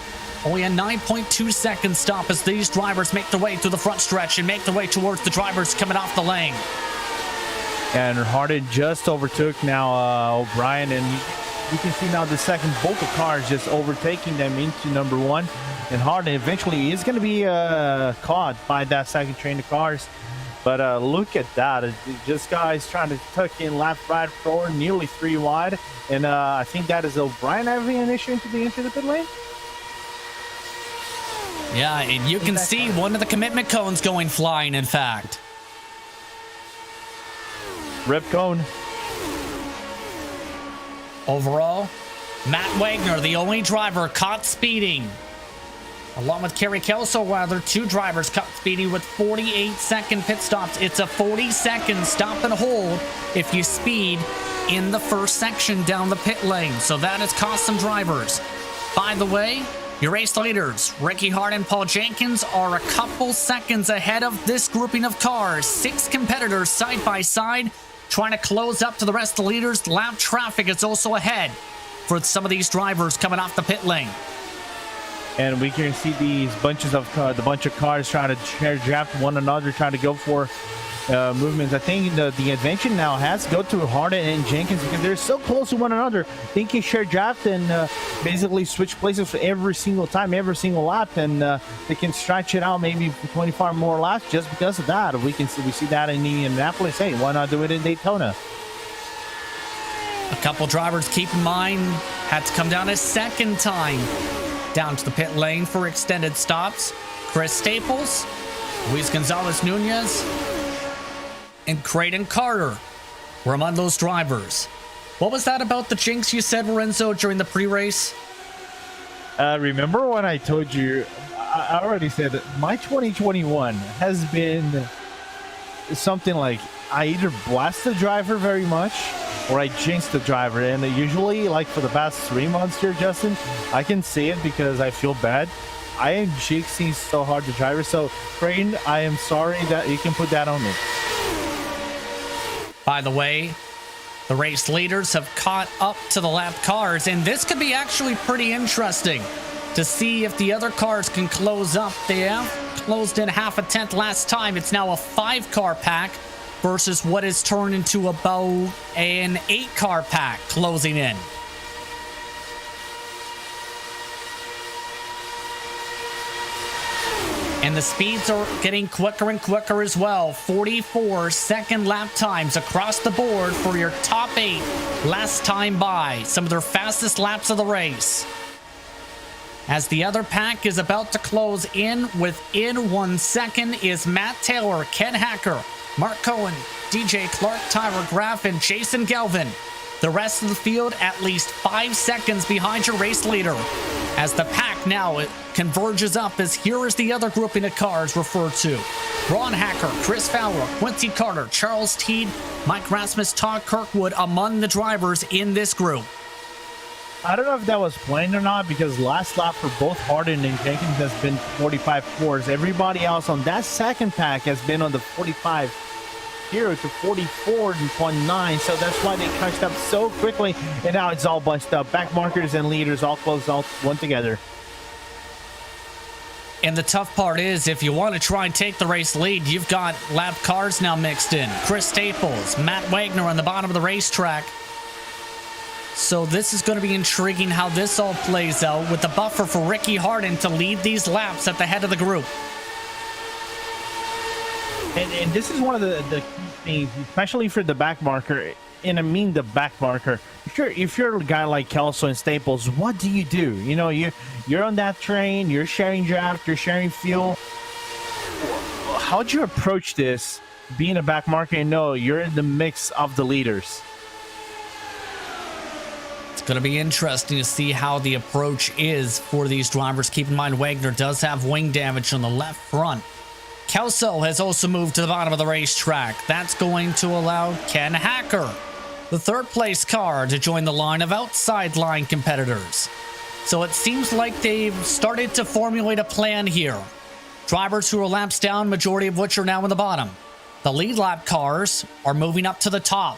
only a 9.2 second stop as these drivers make their way through the front stretch and make their way towards the drivers coming off the lane. And Harden just overtook now O'Brien, and you can see now the second Boca car is just overtaking them into number one. And Harden eventually is going to be caught by that second train of cars. But look at that. Just guys trying to tuck in left, right, forward, nearly 3 wide. And I think that is O'Brien having an issue into the pit lane. Yeah, and you can see one of the commitment cones going flying, in fact. Rip cone. Overall, Matt Wagner, the only driver caught speeding. Along with Kerry Kelso, rather, 2 drivers caught speeding with 48-second pit stops. It's a 40-second stop and hold if you speed in the first section down the pit lane. So that has cost some drivers. By the way, your race leaders, Ricky Harden and Paul Jenkins, are a couple seconds ahead of this grouping of cars. 6 competitors side by side trying to close up to the rest of the leaders. Lap traffic is also ahead for some of these drivers coming off the pit lane. And we can see these bunch of cars trying to share draft one another, trying to go for movements. I think the invention now has to go to Harden and Jenkins because they're so close to one another. They can share draft and basically switch places for every single time, every single lap, and they can stretch it out maybe for 25 more laps just because of that. We see that in Indianapolis. Hey, why not do it in Daytona? A couple drivers, keep in mind, had to come down a second time down to the pit lane for extended stops. Chris Staples, Luis Gonzalez Nunez, and Creighton Carter were among those drivers. What was that about the jinx you said, Lorenzo, during the pre-race? Remember when I told you, I already said that my 2021 has been something like I either blast the driver very much or I jinx the driver. And usually, like for the past 3 months here, Justin, I can say it because I feel bad. I am jinxing so hard the driver. So, Creighton, I am sorry that you can put that on me. By the way, the race leaders have caught up to the lap cars, and this could be actually pretty interesting to see if the other cars can close up. They have closed in half a tenth last time. It's now a 5-car pack versus what is turned into about an 8-car pack closing in. And the speeds are getting quicker and quicker as well. 44-second lap times across the board for your top 8 last time by. Some of their fastest laps of the race. As the other pack is about to close in, within 1 second is Matt Taylor, Ken Hacker, Mark Cohen, DJ Clark, Tyler Graf, and Jason Galvin. The rest of the field at least 5 seconds behind your race leader as the pack pack now it converges up as here is the other grouping of cars referred to. Ron Hacker, Chris Fowler, Quincy Carter, Charles Teed, Mike Rasmus, Todd Kirkwood among the drivers in this group. I don't know if that was planned or not, because last lap for both Harden and Jenkins has been 45.4s. Everybody else on that second pack has been on the 45 here to 44.9, so that's why they catched up so quickly, and now it's all bunched up. Back markers and leaders all close out one together. And the tough part is, if you want to try and take the race lead, you've got lap cars now mixed in. Chris Staples, Matt Wagner on the bottom of the racetrack. So this is going to be intriguing how this all plays out, with the buffer for Ricky Harden to lead these laps at the head of the group. And this is one of the key things, especially for the back marker. And I mean the back marker. If you're a guy like Kelso and Staples, what do? You know, you're on that train, you're sharing draft, you're sharing fuel. How'd you approach this, being a back marker and know you're in the mix of the leaders? It's going to be interesting to see how the approach is for these drivers. Keep in mind, Wagner does have wing damage on the left front. Kelso has also moved to the bottom of the racetrack. That's going to allow Ken Hacker, the third place car, to join the line of outside line competitors. So it seems like they've started to formulate a plan here. Drivers who are laps down, majority of which are now in the bottom. The lead lap cars are moving up to the top.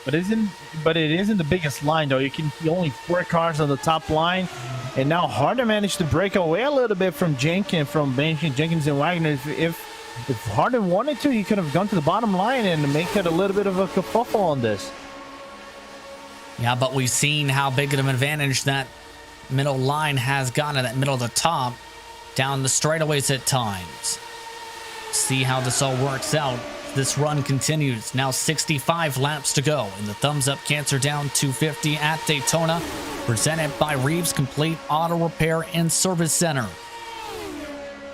But it isn't the biggest line, though. You can see only 4 cars on the top line, and now Harden managed to break away a little bit from Jenkins and Wagner. If Harden wanted to, he could have gone to the bottom line and make it a little bit of a kerfuffle on this. Yeah, but we've seen how big of an advantage that middle line has gotten, that middle to top, down the straightaways at times. See how this all works out. This run continues. Now 65 laps to go, and the thumbs up cancer down 250 at Daytona, presented by Reeve's Complete Auto Repair and Service Center.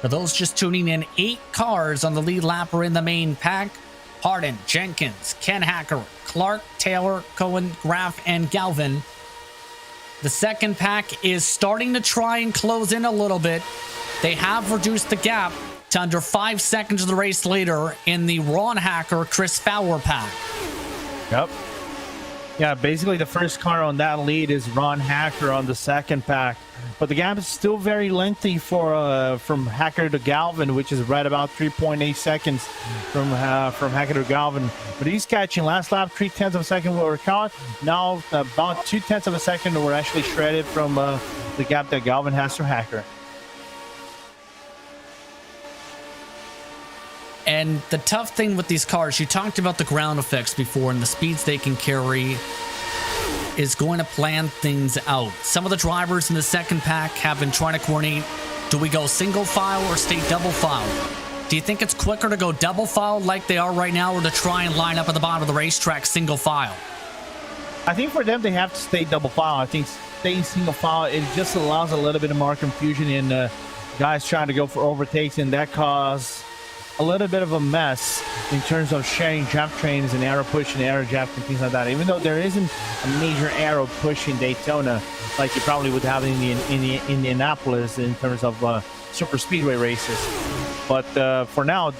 For those just tuning in, 8 cars on the lead lap are in the main pack. Harden, Jenkins, Ken Hacker, Clark, Taylor, Cohen, Graaf, and Galvin. The second pack is starting to try and close in a little bit. They have reduced the gap to under 5 seconds of the race leader in the Ron Hacker, Chris Fowler pack. Yep. Yeah, basically the first car on that lead is Ron Hacker on the second pack. But the gap is still very lengthy for from Hacker to Galvin, which is right about 3.8 seconds from Hacker to Galvin. But he's catching last lap 0.3 of a second were caught. Now about 0.2 of a second were actually shredded from the gap that Galvin has to Hacker. And the tough thing with these cars, you talked about the ground effects before and the speeds they can carry, is going to plan things out. Some of the drivers in the second pack have been trying to coordinate, do we go single file or stay double file? Do you think it's quicker to go double file like they are right now, or to try and line up at the bottom of the racetrack single file? I think for them, they have to stay double file. I think staying single file, it just allows a little bit of more confusion in guys trying to go for overtakes, and that causes a little bit of a mess in terms of sharing draft trains and arrow push and arrow draft and things like that. Even though there isn't a major arrow push in Daytona like you probably would have in Indianapolis in terms of super speedway races. But for now,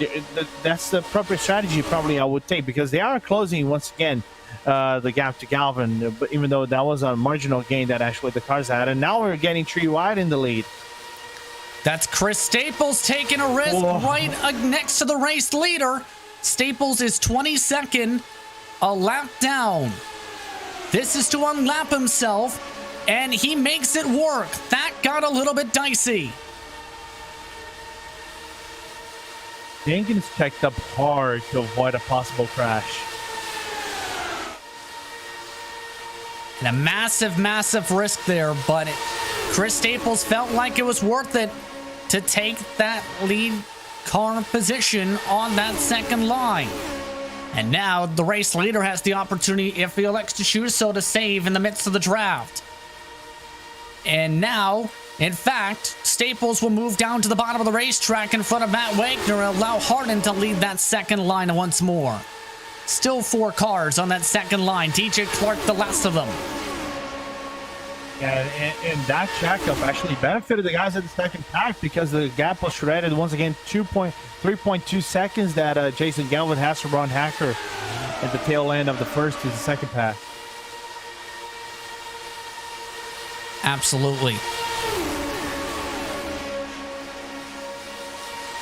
that's the appropriate strategy probably I would take, because they are closing once again the gap to Galvin, but even though that was a marginal gain that actually the cars had. And now we're getting 3 wide in the lead. That's Chris Staples taking a risk right next to the race leader. Staples is 22nd, a lap down. This is to unlap himself, and he makes it work. That got a little bit dicey. Jenkins checked up hard to avoid a possible crash. And a massive, massive risk there, but Chris Staples felt like it was worth it to take that lead car position on that second line. And now the race leader has the opportunity, if he elects to choose so, to save in the midst of the draft. And now, in fact, Staples will move down to the bottom of the racetrack in front of Matt Wagner and allow Harden to lead that second line once more. Still 4 cars on that second line. DJ Clark, the last of them. Yeah, and that checkup actually benefited the guys at the second pack because the gap was shredded. Once again, 3.2 seconds that Jason Galvin has to Ron Hacker at the tail end of the first to the second pack. Absolutely.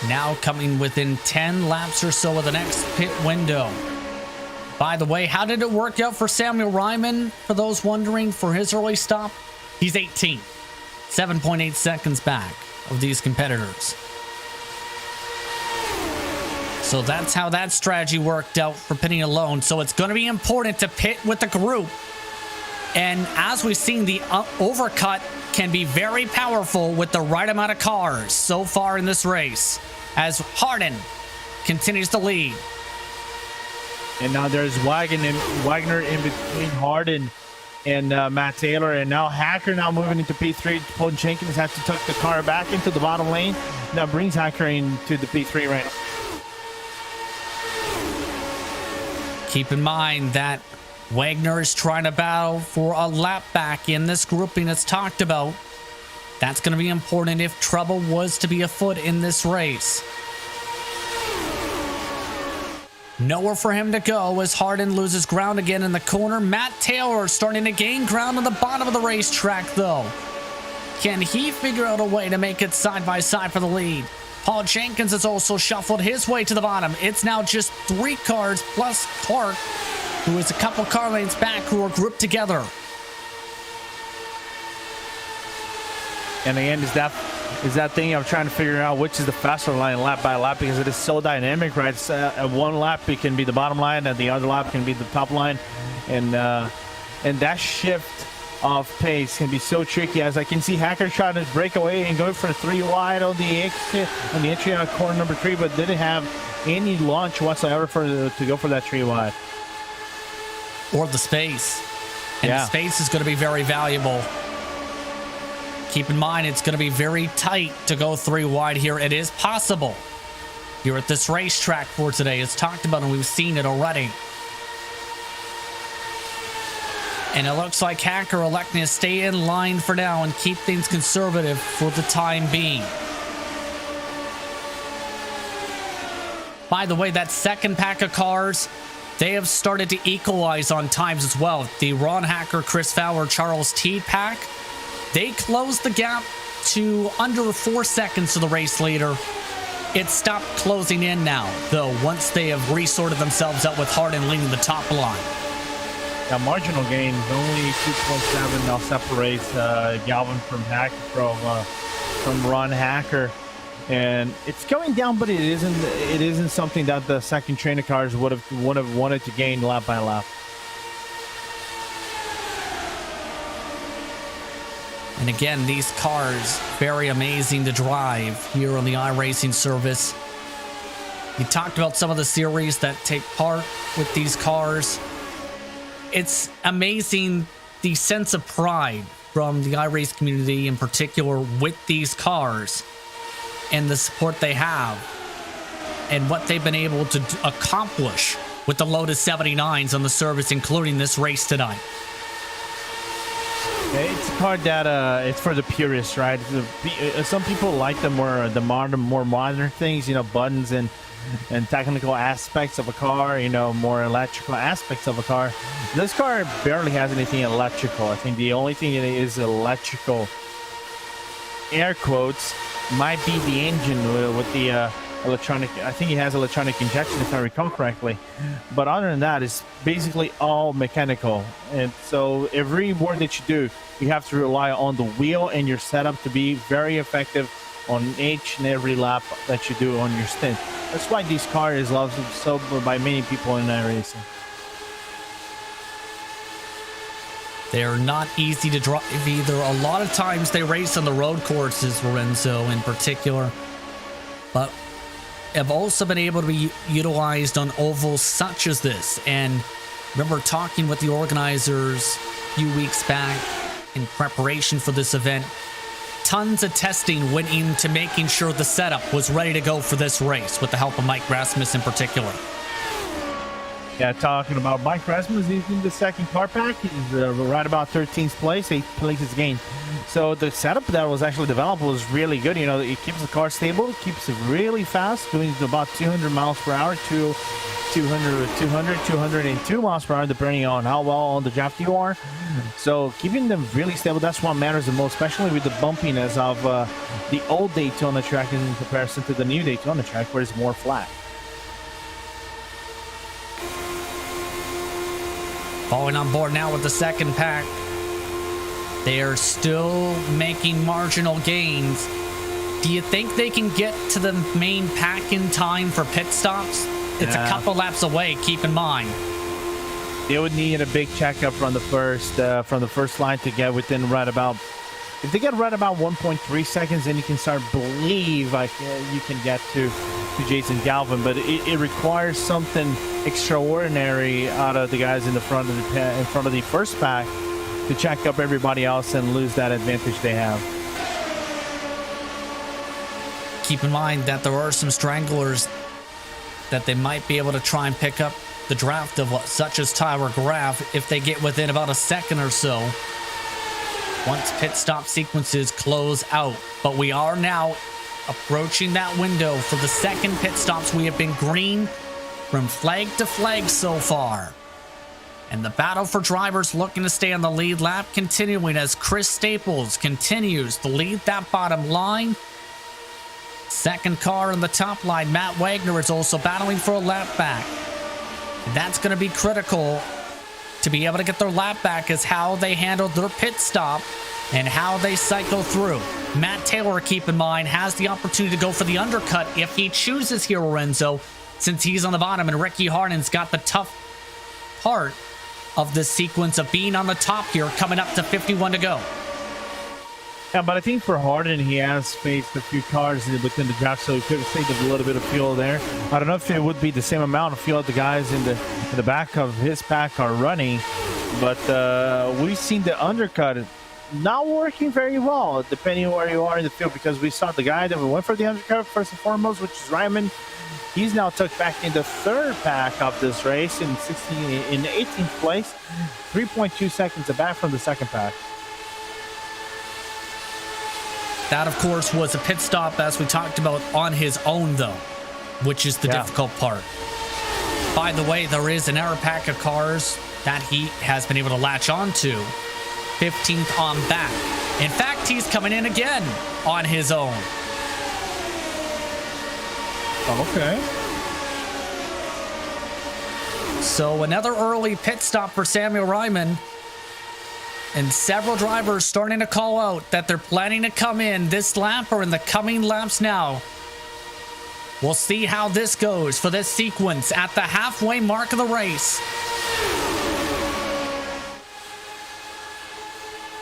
Now coming within 10 laps or so of the next pit window. By the way, how did it work out for Samuel Ryman? For those wondering, for his early stop, he's 18th, 7.8 seconds back of these competitors. So that's how that strategy worked out for pitting alone. So it's going to be important to pit with the group. And as we've seen, the overcut can be very powerful with the right amount of cars so far in this race, as Harden continues to lead. And now there's Wagner in between Harden and Matt Taylor. And now Hacker now moving into P3. Paul Jenkins has to tuck the car back into the bottom lane. Now brings Hacker into the P3 right now. Keep in mind that Wagner is trying to battle for a lap back in this grouping that's talked about. That's going to be important if trouble was to be afoot in this race. Nowhere for him to go as Harden loses ground again in the corner. Matt Taylor starting to gain ground on the bottom of the racetrack, though. Can he figure out a way to make it side by side for the lead? Paul Jenkins has also shuffled his way to the bottom. It's now just 3 cars plus Clark, who is a couple car lanes back, who are grouped together. And again, is that thing of trying to figure out which is the faster line lap by lap, because it is so dynamic, right? It's, at one lap it can be the bottom line, and the other lap can be the top line, and that shift of pace can be so tricky. As I can see Hacker trying to break away and go for 3 wide on the exit on the entry on corner number 3, but didn't have any launch whatsoever to go for that 3 wide or the space. And the space is going to be very valuable. Keep in mind, it's going to be very tight to go 3 wide here. It is possible here at this racetrack for today. It's talked about and we've seen it already. And it looks like Hacker electing to stay in line for now and keep things conservative for the time being. By the way, that second pack of cars, they have started to equalize on times as well. The Ron Hacker, Chris Fowler, Charles T pack, they closed the gap to under 4 seconds to the race leader. It stopped closing in now, though, once they have resorted themselves out with Harden leading the top line. That marginal gain, only 2.7 now separates Galvin from Hacker, from Ron Hacker. And it's going down, but it isn't something that the second trainer cars would have wanted to gain lap by lap. And again, these cars, very amazing to drive here on the iRacing service. We talked about some of the series that take part with these cars. It's amazing the sense of pride from the iRace community in particular with these cars and the support they have and what they've been able to accomplish with the Lotus 79s on the service, including this race tonight. It's a car that it's for the purists, right? Some people like the more modern things, you know, buttons and technical aspects of a car, you know, more electrical aspects of a car. This car barely has anything electrical. I think the only thing that is electrical, air quotes, might be the engine with the electronic. I think it has electronic injection, if I recall correctly. But other than that, it's basically all mechanical. And so every work that you do, you have to rely on the wheel and your setup to be very effective on each and every lap that you do on your stint. That's why this car is loved so by many people in iRacing. They're not easy to drive either. A lot of times they race on the road courses, Lorenzo in particular, but have also been able to be utilized on ovals such as this. And remember talking with the organizers a few weeks back in preparation for this event, tons of testing went into making sure the setup was ready to go for this race with the help of Mike Rasmus in particular. Yeah, talking about Mike Rasmus, he's in the second car pack. He's right about 13th place, 8th place is gained. So the setup that was actually developed was really good. You know, it keeps the car stable, keeps it really fast, doing about 200 miles per hour to 202 miles per hour, depending on how well on the draft you are. So keeping them really stable, that's what matters the most, especially with the bumpiness of the old Daytona track in comparison to the new Daytona track, where it's more flat. Falling on board now with the second pack. They are still making marginal gains. Do you think they can get to the main pack in time for pit stops? It's a couple laps away, keep in mind. They would need a big checkup from the first line to get within right about. If they get right about 1.3 seconds, then you can start believe you can get to Jason Galvin. But it requires something extraordinary out of the guys in front of the first pack to check up everybody else and lose that advantage they have. Keep in mind that there are some stranglers that they might be able to try and pick up the draft of, such as Tyler Graaf, if they get within about a second or so once pit stop sequences close out. But we are now approaching that window for the second pit stops. We have been green from flag to flag so far, and the battle for drivers looking to stay on the lead lap continuing as Chris Staples continues to lead that bottom line. Second car in the top line, Matt Wagner, is also battling for a lap back. And that's going to be critical to be able to get their lap back, is how they handle their pit stop and how they cycle through. Matt Taylor, keep in mind, has the opportunity to go for the undercut if he chooses here, Lorenzo, since he's on the bottom, and Ricky Harden's got the tough part of the sequence of being on the top here, coming up to 51 to go. Yeah, but I think for Harden, he has faced a few cars within the draft, so he could have saved a little bit of fuel there. I don't know if it would be the same amount of fuel the guys in the back of his pack are running, but we've seen the undercut not working very well, depending on where you are in the field, because we saw the guy that went for the undercut first and foremost, which is Ryman. He's now tucked back in the third pack of this race in 18th place, 3.2 seconds back from the second pack. That, of course, was a pit stop, as we talked about, on his own, though, which is the difficult part. By the way, there is an error pack of cars that he has been able to latch onto, 15th on back. In fact, he's coming in again on his own. Okay. So another early pit stop for Samuel Ryman. And several drivers starting to call out that they're planning to come in this lap or in the coming laps now. We'll see how this goes for this sequence at the halfway mark of the race.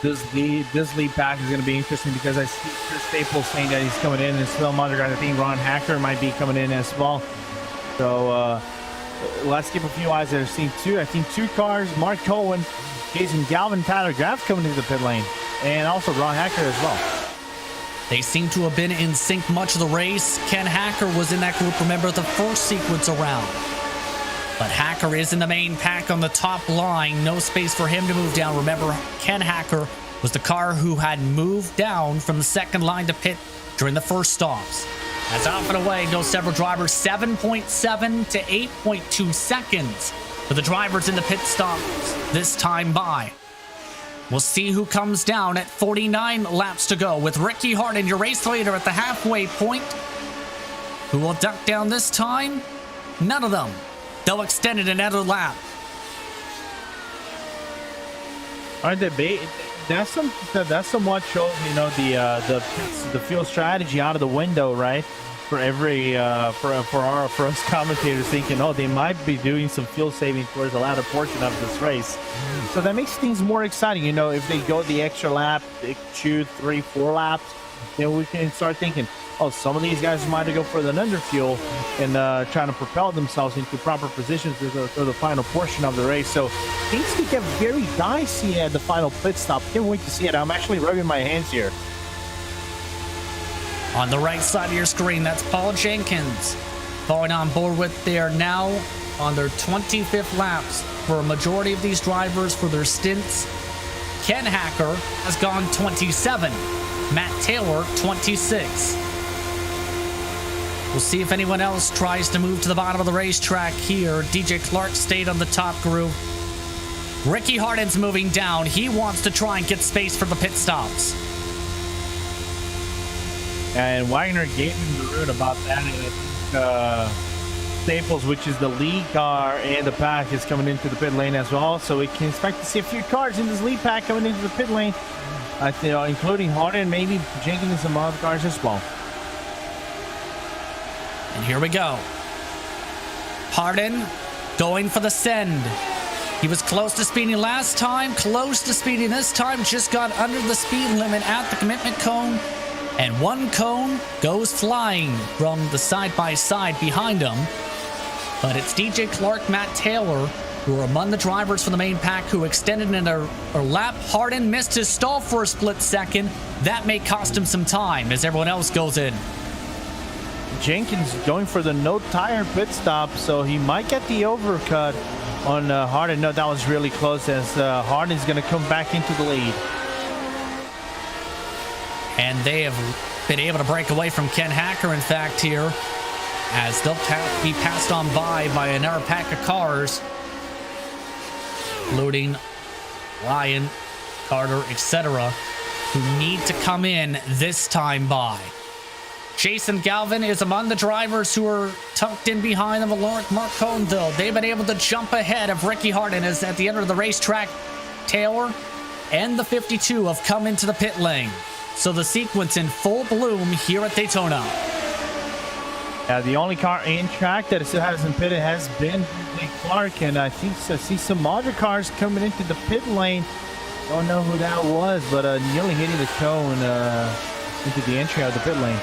This lead pack is going to be interesting, because I see Chris Staples saying that he's coming in, and Phil Mondergaard, I think Ron Hacker might be coming in as well. So let's keep a few eyes there. I think two cars, Mark Cohen, Jason Galvin, Tyler Graaf coming into the pit lane, and also Ron Hacker as well. They seem to have been in sync much of the race. Ken Hacker was in that group, remember, the first sequence around. But Hacker is in the main pack on the top line. No space for him to move down. Remember, Ken Hacker was the car who had moved down from the second line to pit during the first stops. As off and away go several drivers, 7.7 to 8.2 seconds for the drivers in the pit stops this time by. We'll see who comes down at 49 laps to go, with Ricky Harden, your race leader, at the halfway point. Who will duck down this time? None of them. They'll extend it another lap. All right, that's somewhat shows, you know, the fuel strategy out of the window, right? For every for us commentators thinking, oh, they might be doing some fuel saving towards the latter portion of this race. So that makes things more exciting. You know, if they go the extra lap, 2, 3, 4 laps, then we can start thinking, oh, some of these guys might go for the underfuel and trying to propel themselves into proper positions for the final portion of the race. So things could get very dicey at the final pit stop. Can't wait to see it. I'm actually rubbing my hands here. On the right side of your screen, that's Paul Jenkins falling on board with there now on their 25th laps for a majority of these drivers for their stints. Ken Hacker has gone 27. Matt Taylor, 26. We'll see if anyone else tries to move to the bottom of the racetrack here. DJ Clark stayed on the top group. Ricky Harden's moving down. He wants to try and get space for the pit stops. And Wagner gave him the route about that. And Staples, which is the lead car in the pack, is coming into the pit lane as well. So we can expect to see a few cars in this lead pack coming into the pit lane, including Harden, maybe Jenkins and some other cars as well. And here we go. Harden going for the send. He was close to speeding last time, close to speeding this time, just got under the speed limit at the commitment cone. And one cone goes flying from the side-by-side behind him. But it's DJ Clark, Matt Taylor, who are among the drivers for the main pack who extended in a lap. Harden missed his stall for a split second. That may cost him some time as everyone else goes in. Jenkins going for the no tire pit stop, so he might get the overcut on Harden. No, that was really close as Harden's going to come back into the lead. And they have been able to break away from Ken Hacker, in fact, here, as they'll be passed on by another pack of cars, including Ryan, Carter, etc., who need to come in this time by. Jason Galvin is among the drivers who are tucked in behind them, along with Mark Coneville. They've been able to jump ahead of Ricky Harden as at the end of the racetrack. Taylor and the 52 have come into the pit lane. So the sequence in full bloom here at Daytona. Yeah, the only car in track that still hasn't pitted has been Blake Clark, and I think I see some other cars coming into the pit lane. Don't know who that was, but nearly hitting the cone into the entry of the pit lane.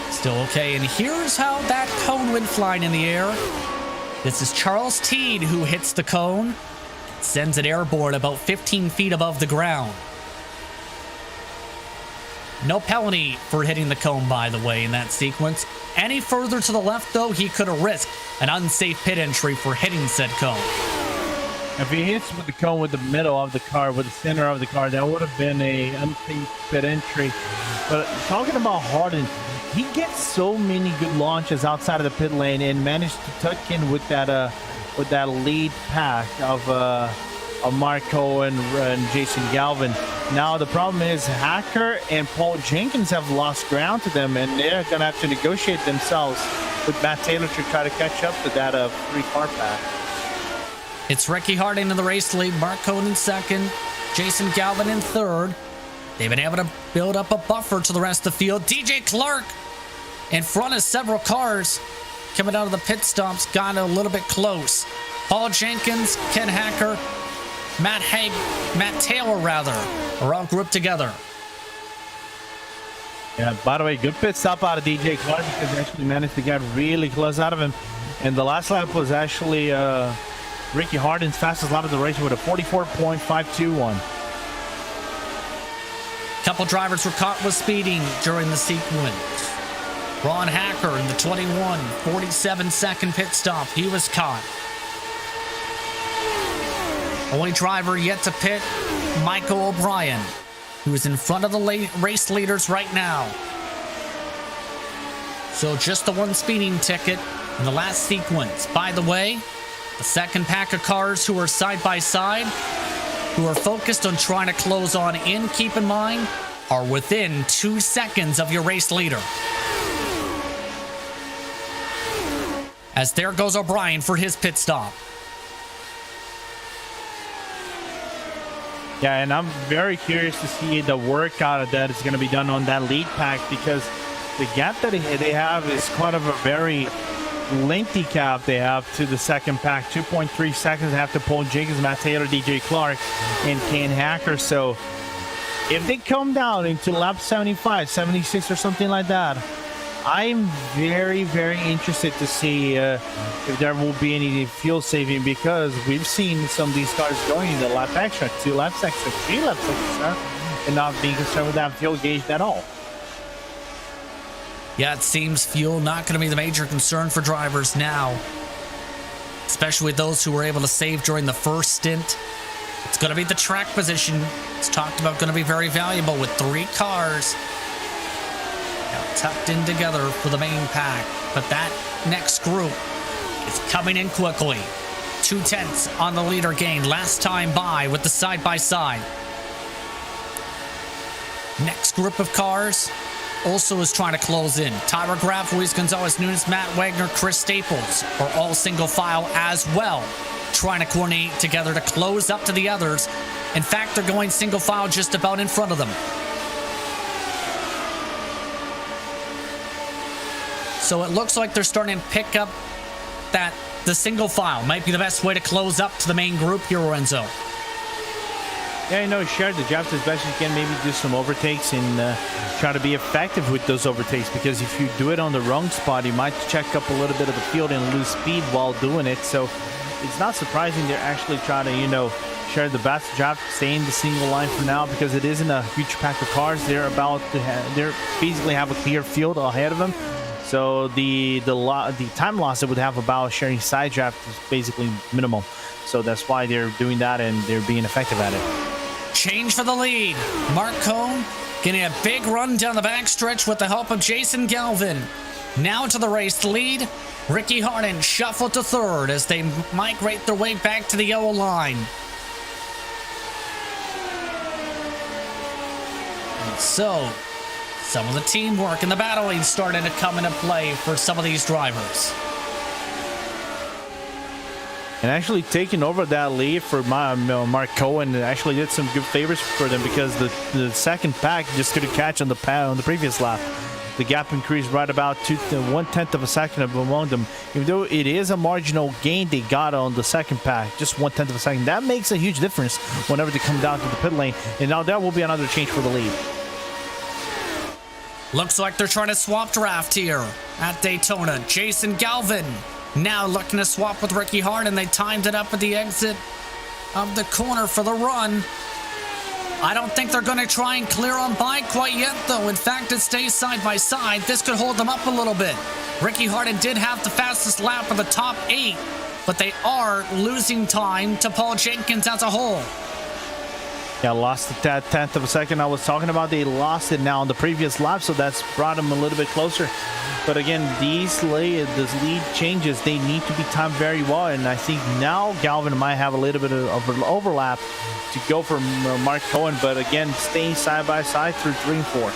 Still okay, and here's how that cone went flying in the air. This is Charles Teed who hits the cone. Sends it airborne about 15 feet above the ground. No penalty for hitting the cone, by the way, in that sequence. Any further to the left, though, he could have risked an unsafe pit entry for hitting said cone. If he hits with the cone with the middle of the car, with the center of the car, that would have been a unsafe pit entry. But talking about Harden, he gets so many good launches outside of the pit lane and managed to tuck in with that lead pack of Marco and Jason Galvin. Now the problem is Hacker and Paul Jenkins have lost ground to them, and they're going to have to negotiate themselves with Matt Taylor to try to catch up to that three-car pack. It's Ricky Harden in the race lead, Mark Cohen in second, Jason Galvin in third. They've been able to build up a buffer to the rest of the field. DJ Clark in front of several cars coming out of the pit stops, got a little bit close. Paul Jenkins, Ken Hacker, Matt Taylor are all grouped together. Yeah, by the way, good pit stop out of DJ Clark because he actually managed to get really close out of him. And the last lap was actually Ricky Harden's fastest lap of the race with a 44.521. Couple drivers were caught with speeding during the sequence. Ron Hacker in the 47-second pit stop. He was caught. Only driver yet to pit, Michael O'Brien, who is in front of the race leaders right now. So just the one speeding ticket in the last sequence. By the way, the second pack of cars who are side by side, who are focused on trying to close on in, keep in mind, are within 2 seconds of your race leader. As there goes O'Brien for his pit stop. Yeah, and I'm very curious to see the workout that is going to be done on that lead pack, because the gap that they have is quite of a very lengthy gap they have to the second pack. 2.3 seconds they have to Paul Jenkins, Matt Taylor, DJ Clark, and Ken Hacker. So if they come down into lap 75, 76 or something like that, I'm very, very interested to see if there will be any fuel saving, because we've seen some of these cars going in the lap extra, 2 laps extra, 3 laps extra, and not being concerned with that fuel gauge at all. Yeah, it seems fuel not going to be the major concern for drivers now, especially those who were able to save during the first stint. It's going to be the track position. It's talked about going to be very valuable with 3 cars now tucked in together for the main pack. But that next group is coming in quickly. 2/10 on the leader gain last time by with the side-by-side. Next group of cars also is trying to close in. Tyler Graf, Luis Gonzalez Nunes, Matt Wagner, Chris Staples are all single file as well, trying to coordinate together to close up to the others. In fact, they're going single file just about in front of them. So it looks like they're starting to pick up that the single file might be the best way to close up to the main group here, Lorenzo. Yeah, you know, Share the job as best you can. Maybe do some overtakes and try to be effective with those overtakes, because if you do it on the wrong spot, you might check up a little bit of the field and lose speed while doing it. So it's not surprising they're actually trying to, you know, share the best job, stay in the single line for now, because it isn't a huge pack of cars. They're about to they're basically have a clear field ahead of them. So the time loss it would have about sharing side draft is basically minimal. So that's why they're doing that, and they're being effective at it. Change for the lead. Mark Cohn getting a big run down the backstretch with the help of Jason Galvin. Now to the race lead. Ricky Harden shuffled to third as they migrate their way back to the yellow line. And so, some of the teamwork and the battling starting to come into play for some of these drivers. And actually taking over that lead for Mark Cohen actually did some good favors for them, because the second pack just couldn't catch on the previous lap. The gap increased right about 1/10 of a second among them. Even though it is a marginal gain they got on the second pack, just 1/10 of a second. That makes a huge difference whenever they come down to the pit lane. And now that will be another change for the lead. Looks like they're trying to swap draft here at Daytona. Jason Galvin now looking to swap with Ricky Hart, and they timed it up at the exit of the corner for the run. I don't think they're going to try and clear on by quite yet, though. In fact, it stays side by side. This could hold them up a little bit. Ricky Harden did have the fastest lap of the top 8, but they are losing time to Paul Jenkins as a whole. Yeah, lost that 1/10 of a second I was talking about. They lost it now on the previous lap, so that's brought them a little bit closer. But again, these lead changes, they need to be timed very well, and I think now Galvin might have a little bit of an overlap to go for Mark Cohen, but again, staying side by side through 3 and 4.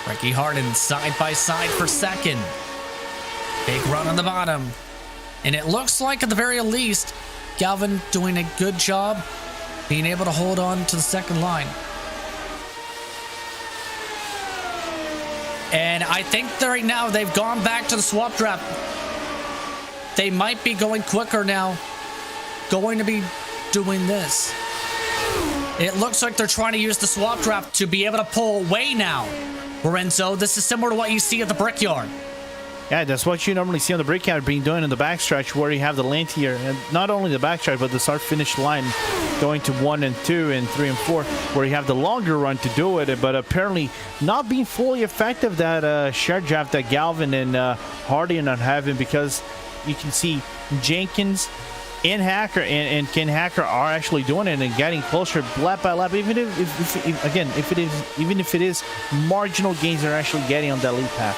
Ricky Harden side by side for second. Big run on the bottom. And it looks like at the very least, Galvin doing a good job being able to hold on to the second line. And I think right now they've gone back to the swap draft. They might be going quicker now. Going to be doing this. It looks like they're trying to use the swap draft to be able to pull away now. Lorenzo, this is similar to what you see at the Brickyard. Yeah, that's what you normally see on the Brickyard being done in the backstretch, where you have the lane here, and not only the backstretch, but the start-finish line going to 1 and 2 and 3 and 4, where you have the longer run to do it, but apparently not being fully effective, that shared draft that Galvin and Hardy are not having, because you can see Jenkins and Hacker and Ken Hacker are actually doing it and getting closer lap by lap, even if it is marginal gains they're actually getting on that lead path.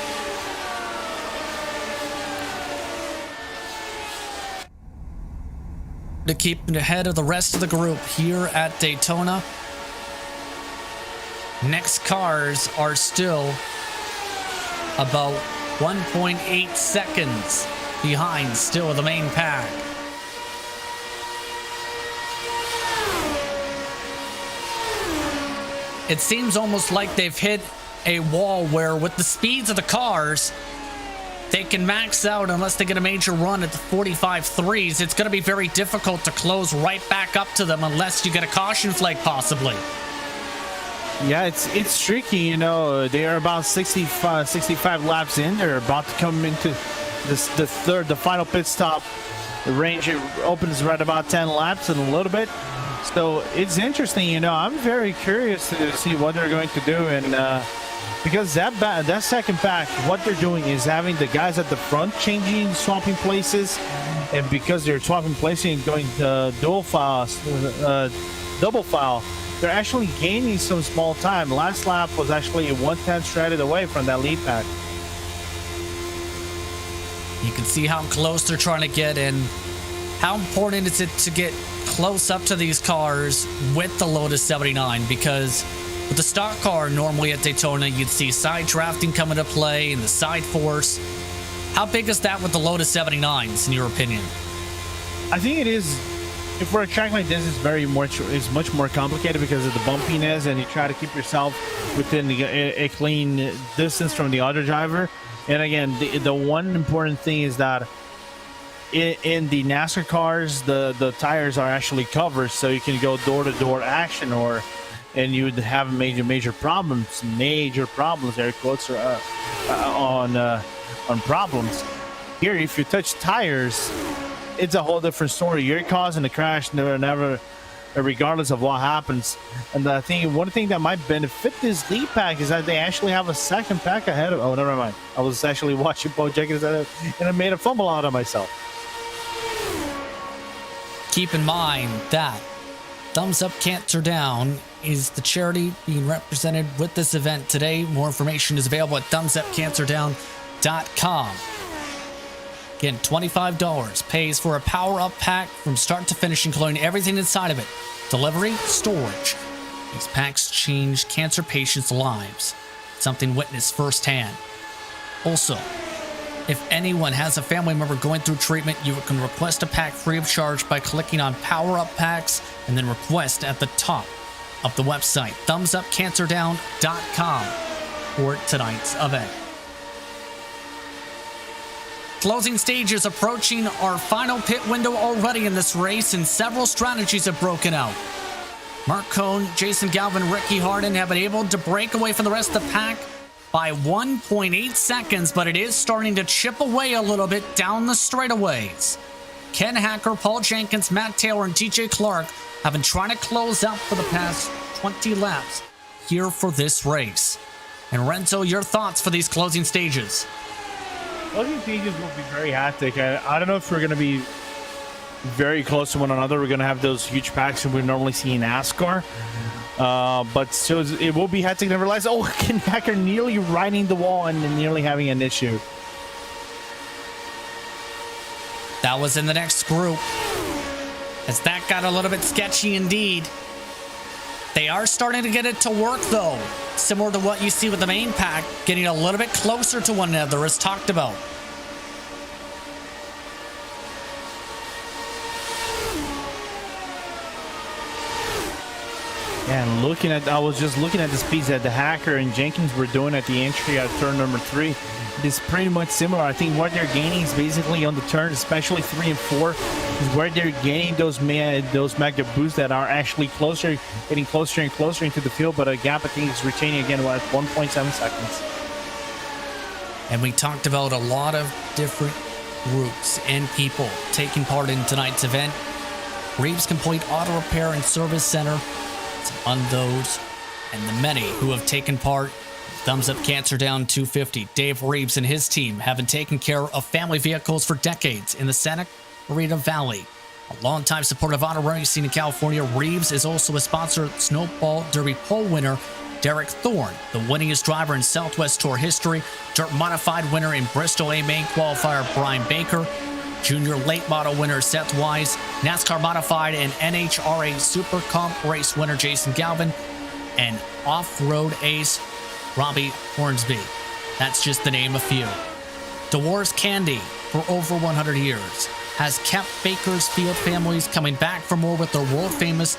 To keep ahead of the rest of the group here at Daytona. Next cars are still about 1.8 seconds behind still the main pack. It seems almost like they've hit a wall where with the speeds of the cars, they can max out unless they get a major run at the 45.3s. It's going to be very difficult to close right back up to them unless you get a caution flag possibly. Yeah, it's tricky, you know. They are about 65 laps in. They're about to come into the final pit stop. The range opens right about 10 laps in a little bit. So it's interesting, you know. I'm very curious to see what they're going to do, and because that second pack, what they're doing is having the guys at the front swapping places, and because they're swapping places and going double file, they're actually gaining some small time. Last lap was actually 1/10 stranded away from that lead pack. You can see how close they're trying to get in. How important is it to get close up to these cars with the Lotus 79? Because with the stock car, normally at Daytona, you'd see side drafting come into play and the side force. How big is that with the Lotus 79s, in your opinion? I think it is. If for a track like this, it's much more complicated because of the bumpiness, and you try to keep yourself within a clean distance from the other driver. And again, the one important thing is that in the NASCAR cars, the tires are actually covered, so you can go door-to-door action, and you would have major problems. Air quotes on problems. Here, if you touch tires, it's a whole different story. You're causing a crash, never, regardless of what happens. And I think one thing that might benefit this lead pack is that they actually have a second pack ahead of. Oh, never mind. I was actually watching Bo Jenkins and I made a fumble out of myself. Keep in mind that Thumbs Up Cancer Down is the charity being represented with this event today. More information is available at thumbsupcancerdown.com. Again, $25 pays for a power-up pack from start to finish, including everything inside of it. Delivery, storage. These packs change cancer patients' lives. Something witnessed firsthand. Also, if anyone has a family member going through treatment, you can request a pack free of charge by clicking on Power Up Packs and then request at the top of the website, thumbsupcancerdown.com, for tonight's event. Closing stages approaching our final pit window already in this race, and several strategies have broken out. Mark Cohn, Jason Galvin, Ricky Harden have been able to break away from the rest of the pack by 1.8 seconds, but it is starting to chip away a little bit down the straightaways. Ken Hacker, Paul Jenkins, Matt Taylor, and DJ Clark have been trying to close out for the past 20 laps here for this race. And Renzo, your thoughts for these closing stages? Closing stages will be very hectic. I don't know if we're going to be very close to one another. We're going to have those huge packs that we normally see in NASCAR. But so it will be hectic. Nevertheless, Ken Hacker nearly riding the wall and nearly having an issue. That was in the next group, as that got a little bit sketchy indeed. They are starting to get it to work, though. Similar to what you see with the main pack, getting a little bit closer to one another, as talked about. And I was just looking at the speeds that the Hacker and Jenkins were doing at the entry at turn number 3. It is pretty much similar. I think what they're gaining is basically on the turn, especially 3 and 4, is where they're gaining those mega boosts that are actually getting closer and closer into the field. But a gap, I think, is retaining again at 1.7 seconds. And we talked about a lot of different groups and people taking part in tonight's event. Reeves Complete Auto Repair and Service Center. On those and the many who have taken part. Thumbs Up Cancer Down 250. Dave Reeves and his team have been taking care of family vehicles for decades in the Santa Clarita Valley. A longtime supporter of auto racing in California, Reeves is also a sponsor of Snowball Derby pole winner Derek Thorne, the winningest driver in Southwest Tour history, dirt modified winner in Bristol A main qualifier Brian Baker, Junior late model winner Seth Wise, NASCAR modified and NHRA Super Comp race winner Jason Galvin, and off-road ace Robbie Hornsby. That's just to name a few. Dewar's Candy, for over 100 years, has kept Bakersfield families coming back for more with their world-famous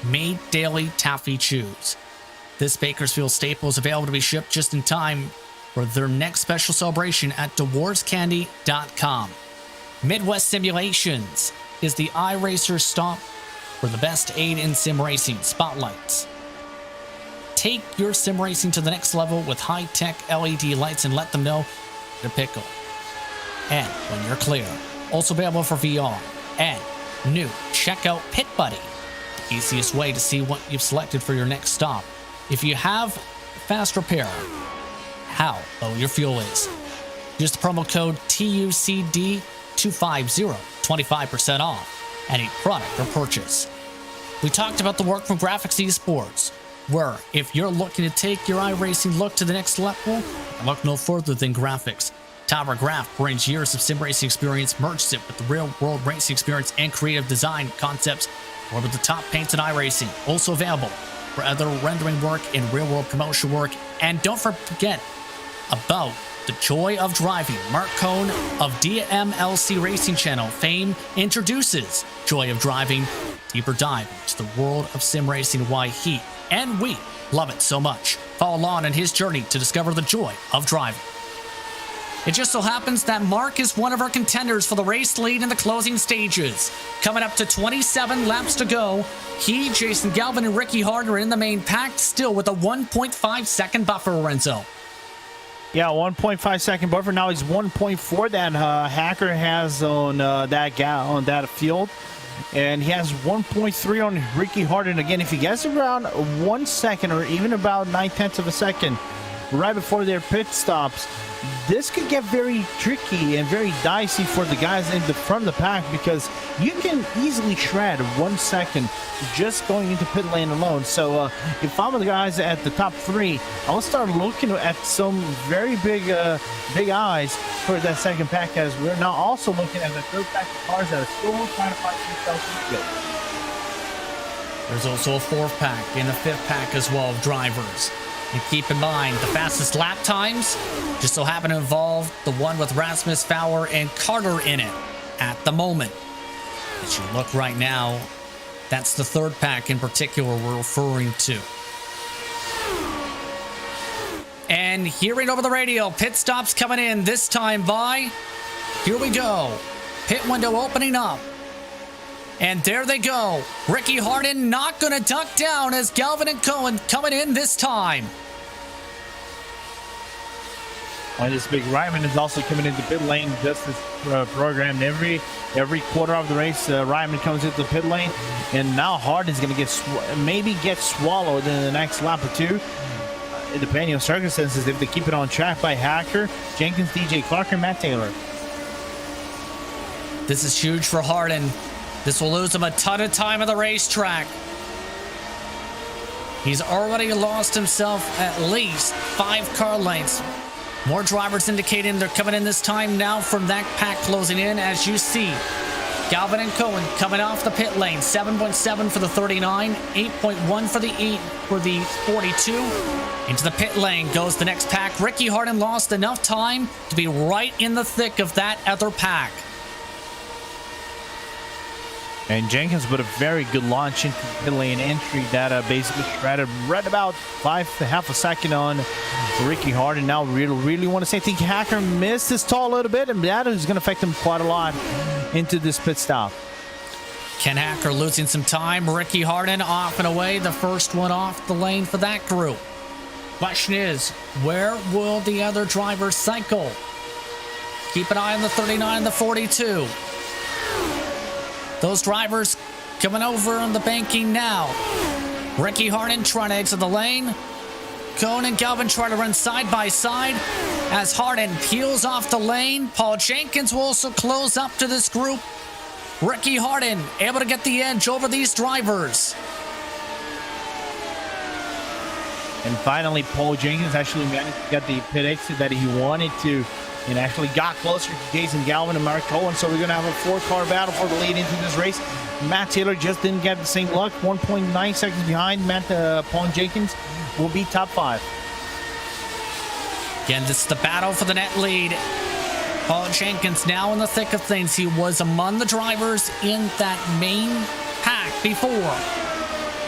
Made Daily Taffy Chews. This Bakersfield staple is available to be shipped just in time for their next special celebration at dewarscandy.com. Midwest Simulations is the iRacer stop for the best aid in sim racing spotlights. Take your sim racing to the next level with high-tech LED lights and let them know the pickle. And when you're clear, also available for VR. And new, check out Pit Buddy, the easiest way to see what you've selected for your next stop. If you have fast repair. How low your fuel is. Use the promo code TUCD250, 25% off any product or purchase. We talked about the work from GRAAFix Esports, where if you're looking to take your iRacing look to the next level, look no further than GRAAFix. Tower Graph brings years of sim racing experience, merges it with the real-world racing experience and creative design concepts, or with the top paints in iRacing. Also available for other rendering work and real-world promotion work. And don't forget about the joy of driving. Mark Cohn of DMLC Racing Channel fame introduces Joy of Driving, deeper dive into the world of sim racing, why he and we love it so much. Follow along in his journey to discover the joy of driving. It just so happens that Mark is one of our contenders for the race lead in the closing stages. Coming up to 27 laps to go, he, Jason Galvin, and Ricky Hart are in the main pack, still with a 1.5 second buffer, Lorenzo. Yeah, 1.5 second buffer. Now he's 1.4 that Hacker has on that field. And he has 1.3 on Ricky Hart. And again, if he gets around 1 second or even about 9/10 of a second right before their pit stops, this could get very tricky and very dicey for the guys in the front of the pack, because you can easily shred 1 second just going into pit lane alone. So if I'm the guys at the top three, I'll start looking at some very big eyes for that second pack, as we're now also looking at the third pack of cars that are still trying to fight themselves in the field. There's also a fourth pack and a fifth pack as well of drivers. And keep in mind, the fastest lap times just so happen to involve the one with Rasmus, Fowler, and Carter in it at the moment. As you look right now, that's the third pack in particular we're referring to. And hearing over the radio, pit stops coming in, this time by, here we go, pit window opening up. And there they go. Ricky Harden not going to duck down as Galvin and Cohen coming in this time. And this big Ryman is also coming into pit lane just as programmed. Every quarter of the race, Ryman comes into the pit lane. And now Harden's going to get swallowed in the next lap or two. Depending on circumstances, if they keep it on track by Hacker, Jenkins, DJ Clark, and Matt Taylor. This is huge for Harden. This will lose him a ton of time on the racetrack. He's already lost himself at least 5 car lengths. More drivers indicating they're coming in this time now from that pack closing in, as you see. Galvin and Cohen coming off the pit lane. 7.7 for the 39, 8.1 for the 42. Into the pit lane goes the next pack. Ricky Harden lost enough time to be right in the thick of that other pack. And Jenkins put a very good launch into the pit lane entry that basically shredded right about half a second on Ricky Hart. And now really want to say, I think Hacker missed his stall a little bit, and that is going to affect him quite a lot into this pit stop. Ken Hacker losing some time. Ricky Harden off and away, the first one off the lane for that group. Question is, where will the other drivers cycle? Keep an eye on the 39 and the 42. Those drivers coming over on the banking now. Ricky Harden trying to exit the lane. Cohen and Galvin try to run side by side as Harden peels off the lane. Paul Jenkins will also close up to this group. Ricky Harden able to get the edge over these drivers. And finally, Paul Jenkins actually managed to get the pit exit that he wanted to, and actually got closer to Jason Galvin and Mark Cohen. So we're going to have a 4-car battle for the lead into this race. Matt Taylor just didn't get the same luck. 1.9 seconds behind Paul Jenkins will be top 5. Again, this is the battle for the net lead. Paul Jenkins now in the thick of things. He was among the drivers in that main pack before.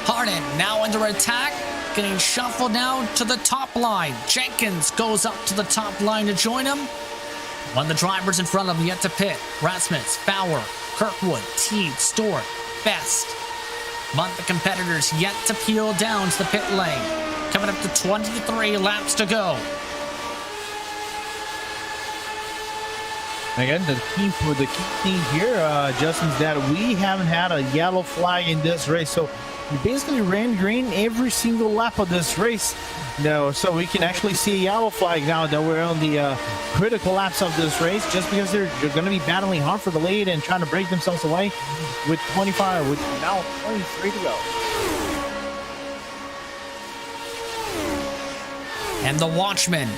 Harden now under attack. Getting shuffled now to the top line. Jenkins goes up to the top line to join him. One of the drivers in front of him yet to pit. Rasmus, Fowler, Kirkwood, Teed, Stewart, Best. Among the competitors yet to peel down to the pit lane. Coming up to 23 laps to go. Again, the key thing here, Justin, is that we haven't had a yellow flag in this race. So he basically ran green every single lap of this race. No, so we can actually see a yellow flag now that we're on the critical laps of this race, just because they're going to be battling hard for the lead and trying to break themselves away with 25, with now 23 to go. And the Watchman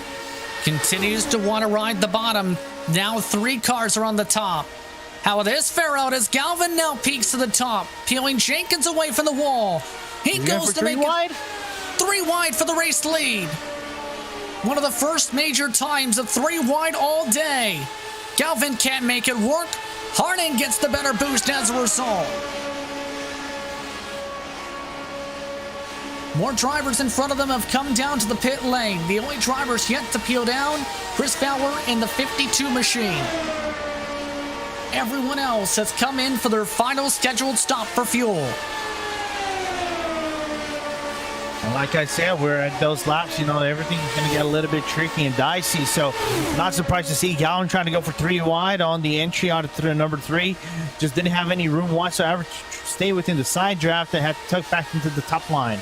continues to want to ride the bottom. Now 3 cars are on the top. How will this fare out as Galvin now peaks to the top, peeling Jenkins away from the wall. He goes to make it 3 wide for the race lead. One of the first major times of 3 wide all day. Galvin can't make it work. Harding gets the better boost as a result. More drivers in front of them have come down to the pit lane. The only drivers yet to peel down, Chris Bauer in the 52 machine. Everyone else has come in for their final scheduled stop for fuel. And like I said, we're at those laps, you know, everything's going to get a little bit tricky and dicey. So not surprised to see Galvin trying to go for 3 wide on the entry out of number 3. Just didn't have any room whatsoever to stay within the side draft that had to tuck back into the top line.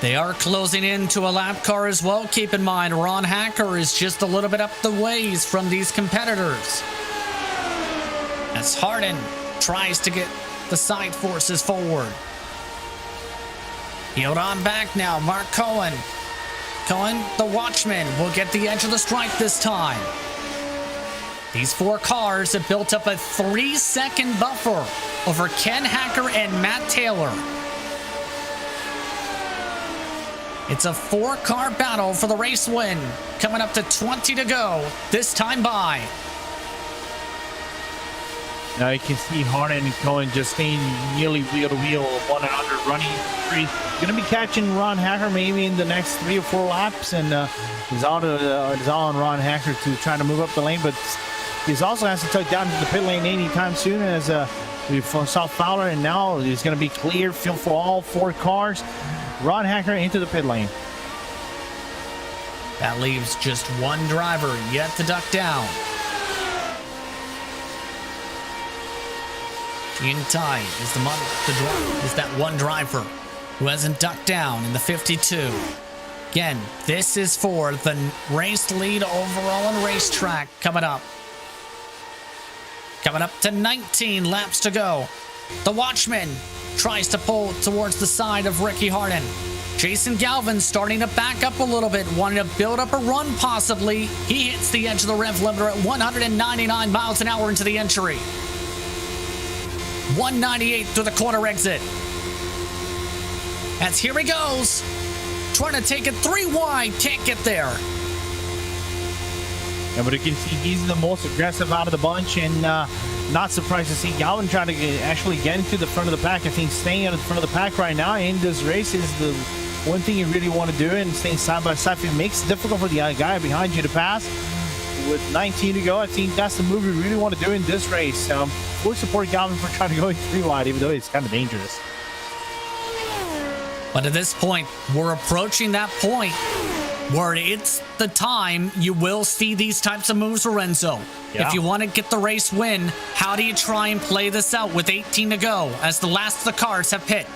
They are closing into a lap car as well. Keep in mind, Ron Hacker is just a little bit up the ways from these competitors. As Hardin tries to get the side forces forward. Peeled on back now, Mark Cohen. Cohen, the Watchman, will get the edge of the stripe this time. These 4 cars have built up a 3-second buffer over Ken Hacker and Matt Taylor. It's a 4-car battle for the race win. Coming up to 20 to go, this time by. Now you can see Hardin and Cohen just staying nearly wheel to wheel, one another, running free. Going to be catching Ron Hacker maybe in the next 3 or 4 laps, and it's all on Ron Hacker to try to move up the lane, but he also has to tuck down to the pit lane anytime soon, as we saw Fowler, and now he's going to be clear field for all 4 cars. Ron Hacker into the pit lane. That leaves just 1 driver yet to duck down. In tight is that 1 driver who hasn't ducked down in the 52. Again, this is for the race lead overall on racetrack coming up. Coming up to 19 laps to go. The Watchman tries to pull towards the side of Ricky Hardin. Jason Galvin starting to back up a little bit, wanting to build up a run possibly. He hits the edge of the rev limiter at 199 miles an hour into the entry. 198 through the corner exit. As here he goes. Trying to take it 3 wide, can't get there. Yeah, but you can see he's the most aggressive out of the bunch, and not surprised to see Galvin trying to actually get into the front of the pack. I think staying at the front of the pack right now in this race is the one thing you really want to do, and staying side by side. It makes it difficult for the guy behind you to pass. With 19 to go, I think that's the move we really want to do in this race. We'll support Galvin for trying to go 3 wide, even though it's kind of dangerous. But at this point, we're approaching that point where it's the time you will see these types of moves, Lorenzo. Yeah. If you want to get the race win, how do you try and play this out with 18 to go as the last of the cars have pit?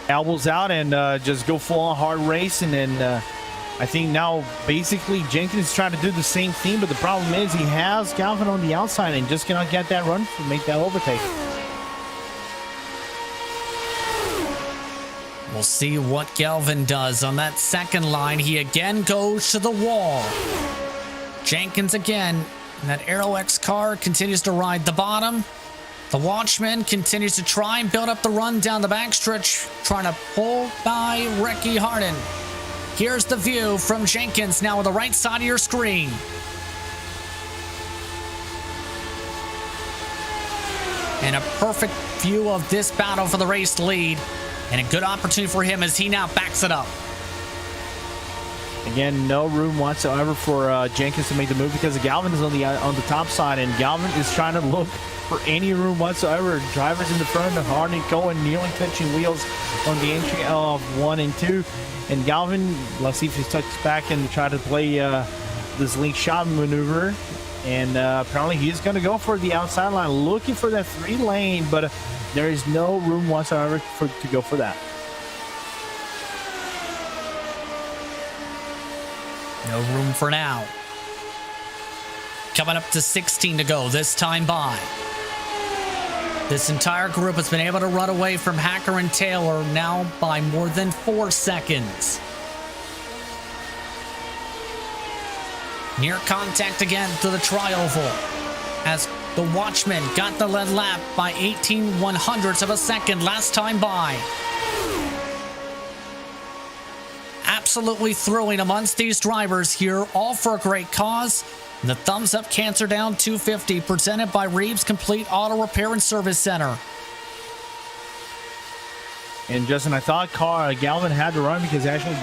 Elbows out and just go full on hard race, and then I think now basically Jenkins is trying to do the same thing, but the problem is he has Galvin on the outside and just cannot get that run to make that overtake. We'll see what Galvin does on that second line. He again goes to the wall. Jenkins again, and that Aero X car continues to ride the bottom. The Watchman continues to try and build up the run down the backstretch, trying to pull by Ricky Hardin. Here's the view from Jenkins now on the right side of your screen. And a perfect view of this battle for the race lead. And a good opportunity for him as he now backs it up. Again, no room whatsoever for Jenkins to make the move because Galvin is on the top side, and Galvin is trying to look for any room whatsoever. Drivers in the front of Hardin, Cohen nearly touching wheels on the entry of 1 and 2. And Galvin, let's see if he tucks back and try to play this link shot maneuver. And apparently he's going to go for the outside line, looking for that 3 lane, but there is no room whatsoever to go for that. No room for now. Coming up to 16 to go, this time by. This entire group has been able to run away from Hacker and Taylor now by more than 4 seconds. Near contact again to the tri-oval as the Watchman got the lead lap by 18/100ths of a second last time by. Absolutely thrilling amongst these drivers here, all for a great cause. The Thumbs Up Cancer Down 250 presented by Reeve's Complete Auto Repair and Service Center. And Justin, I thought Galvin had to run because he actually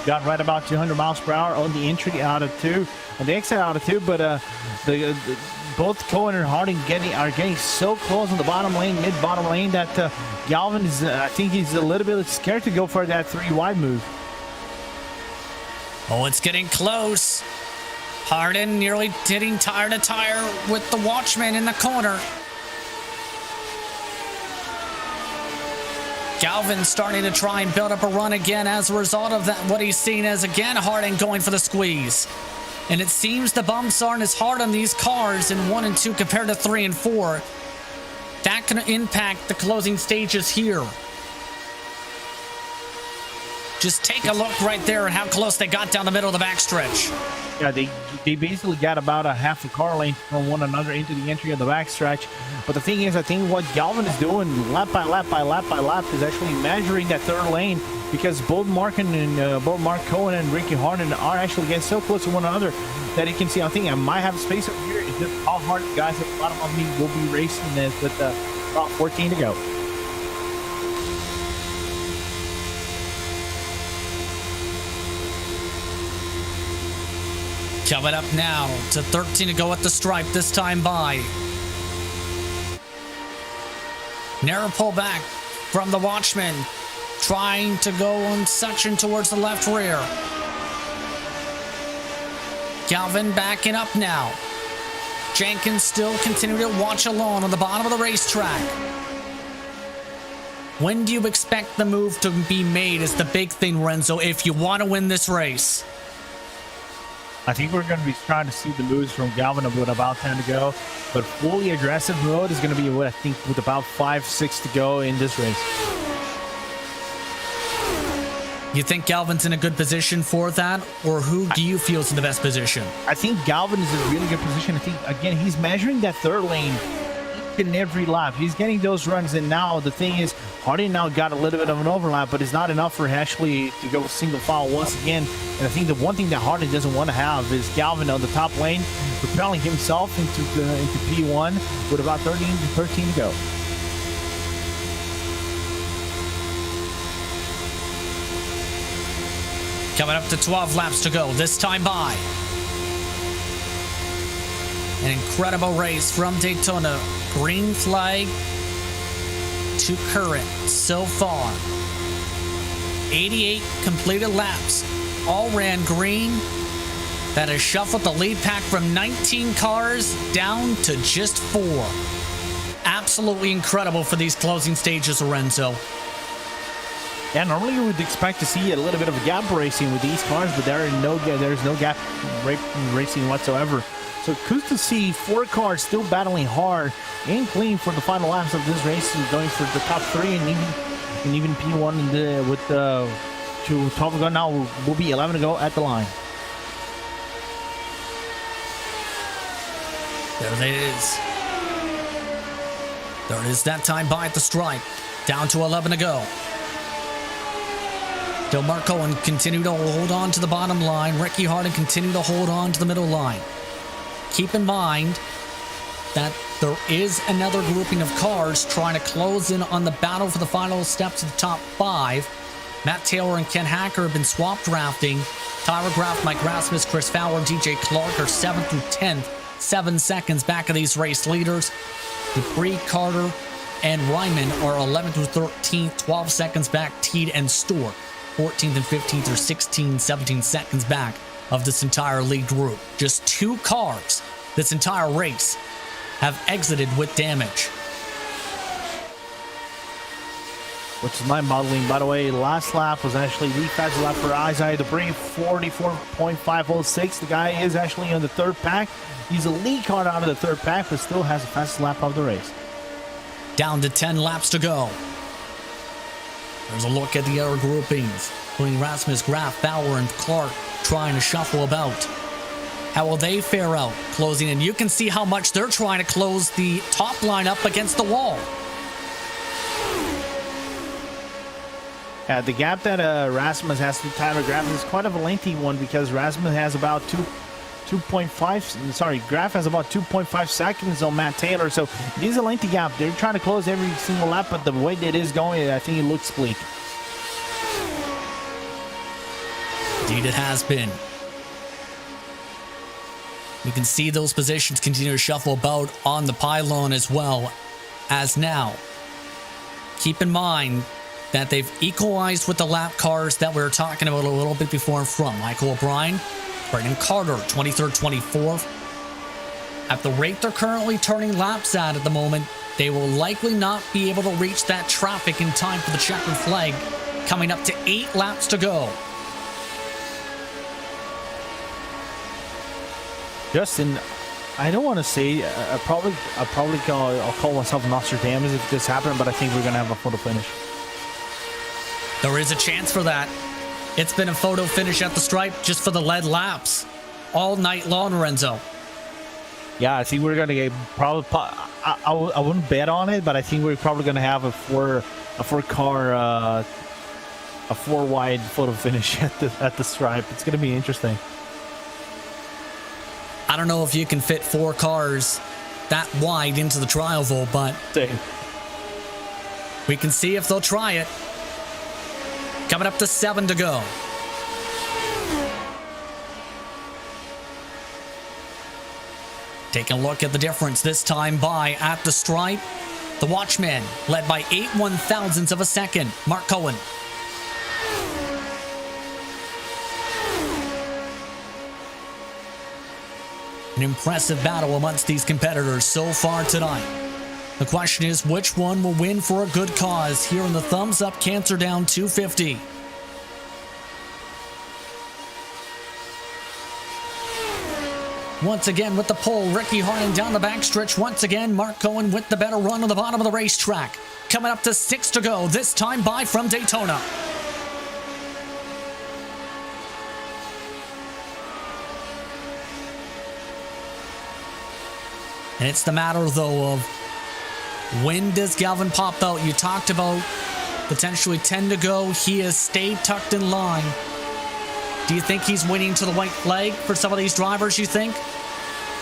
got right about 200 miles per hour on the entry out of 2, on the exit out of 2, but both Cohen and Harding are getting so close on the bottom lane, mid-bottom lane, that Galvin is, I think he's a little bit scared to go for that 3 wide move. Oh, it's getting close. Hardin nearly hitting tire to tire with the Watchman in the corner. Galvin starting to try and build up a run again as a result of that, what he's seen as again Hardin going for the squeeze. And it seems the bumps aren't as hard on these cars in 1 and 2 compared to 3 and 4. That can impact the closing stages here. Just take a look right there at how close they got down the middle of the backstretch. Yeah, they basically got about a half a car length from one another into the entry of the backstretch. But the thing is, I think what Galvin is doing lap by lap by lap by lap is actually measuring that 3rd lane, because both Mark Cohen and Ricky Hardin are actually getting so close to one another that you can see, I think I might have space over here. It's just how hard the guys at the bottom of me will be racing this with about 14 to go. Coming up now to 13 to go at the stripe, this time by. Narrow pullback from the Watchman, trying to go in section towards the left rear. Galvin backing up now. Jenkins still continuing to watch alone on the bottom of the racetrack. When do you expect the move to be made is the big thing, Renzo, if you want to win this race? I think we're going to be trying to see the moves from Galvin with about 10 to go, but fully aggressive mode is going to be what I think with about 5-6 to go in this race. You think Galvin's in a good position for that, or who do you feel is in the best position? I think Galvin is in a really good position. I think, again, he's measuring that 3rd lane each and every lap. He's getting those runs, and now the thing is, Harding now got a little bit of an overlap, but it's not enough for Ashley to go single file once again. And I think the one thing that Harding doesn't want to have is Galvin on the top lane, propelling himself into P1 with about 13 to go. Coming up to 12 laps to go, this time by. An incredible race from Daytona. Green flag to current so far. 88 completed laps. All ran green. That has shuffled the lead pack from 19 cars down to just 4. Absolutely incredible for these closing stages, Lorenzo. Yeah, normally you would expect to see a little bit of a gap racing with these cars, but there's no gap racing whatsoever. So good to see 4 cars still battling hard and clean for the final laps of this race, and going for the top 3 and even P1 with to 12 to go now will be 11 to go at the line. There it is. There it is that time by at the stripe. Down to 11 to go. Del Marco and continue to hold on to the bottom line. Ricky Harding continue to hold on to the middle line. Keep in mind that there is another grouping of cars trying to close in on the battle for the final steps of the top 5. Matt Taylor and Ken Hacker have been swap drafting. Tyler Graf, Mike Rasmus, Chris Fowler, DJ Clark are 7th through 10th. 7 seconds back of these race leaders. Dupree, Carter, and Ryman are 11th through 13th. 12 seconds back. Teed and Stewart 14th and 15th are 16, 17 seconds back of this entire lead group. Just 2 cars this entire race have exited with damage. Which is my modeling, by the way. Last lap was actually the fastest lap for Isaiah Debris, 44.506. The guy is actually in the third pack. He's a lead car out of the third pack, but still has the fastest lap of the race. Down to 10 laps to go. There's a look at the other groupings, including Rasmus, GRAAF, Bauer, and Clark trying to shuffle about. How will they fare out closing in? You can see how much they're trying to close the top line up against the wall. The gap that Rasmus has to Tyler GRAAF is quite of a lengthy one, because Rasmus has about 2.5. Sorry, GRAAF has about 2.5 seconds on Matt Taylor, so it is a lengthy gap. They're trying to close every single lap, but the way that it is going, I think it looks bleak. Indeed, it has been. You can see those positions continue to shuffle about on the pylon as well as now. Keep in mind that they've equalized with the lap cars that we were talking about a little bit before and from. Michael O'Brien, Brendan Carter, 23rd, 24th. At the rate they're currently turning laps at the moment, they will likely not be able to reach that traffic in time for the checkered flag, coming up to 8 laps to go. Justin, I don't want to say, I'll call myself Nostradamus if this happened, but I think we're going to have a photo finish. There is a chance for that. It's been a photo finish at the stripe just for the lead laps all night long, Lorenzo. Yeah, I think we're going to get probably. I wouldn't bet on it, but I think we're probably going to have a four wide photo finish at the stripe. It's going to be interesting. I don't know if you can fit 4 cars that wide into the trial vault, but Same. We can see if they'll try it. Coming up to 7 to go. Taking a look at the difference this time by at the stripe. The Watchman led by 8 1/1000ths of a second. Mark Cohen. An impressive battle amongst these competitors so far tonight. The question is, which one will win for a good cause here in the Thumbs Up Cancer Down 250? Once again with the pole, Ricky Harding down the backstretch. Once again, Mark Cohen with the better run on the bottom of the racetrack. Coming up to 6 to go, this time by from Daytona. And it's the matter, though, of when does Galvin pop out? You talked about potentially 10 to go. He has stayed tucked in line. Do you think he's winning to the white flag for some of these drivers, you think?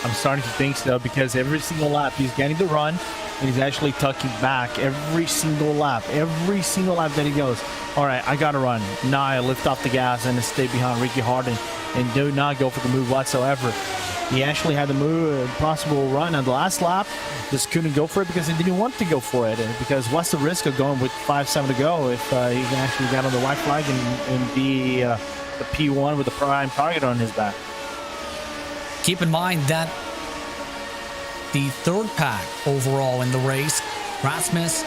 I'm starting to think so, because every single lap he's getting the run, and he's actually tucking back every single lap that he goes. All right, I got to run. Now I lift off the gas and stay behind Ricky Harding and do not go for the move whatsoever. He actually had the move, possible run on the last lap, just couldn't go for it because he didn't want to go for it. Because what's the risk of going with 5-7 to go if he can actually get on the white flag and be the P1 with a prime target on his back? Keep in mind that the third pack overall in the race, Rasmus,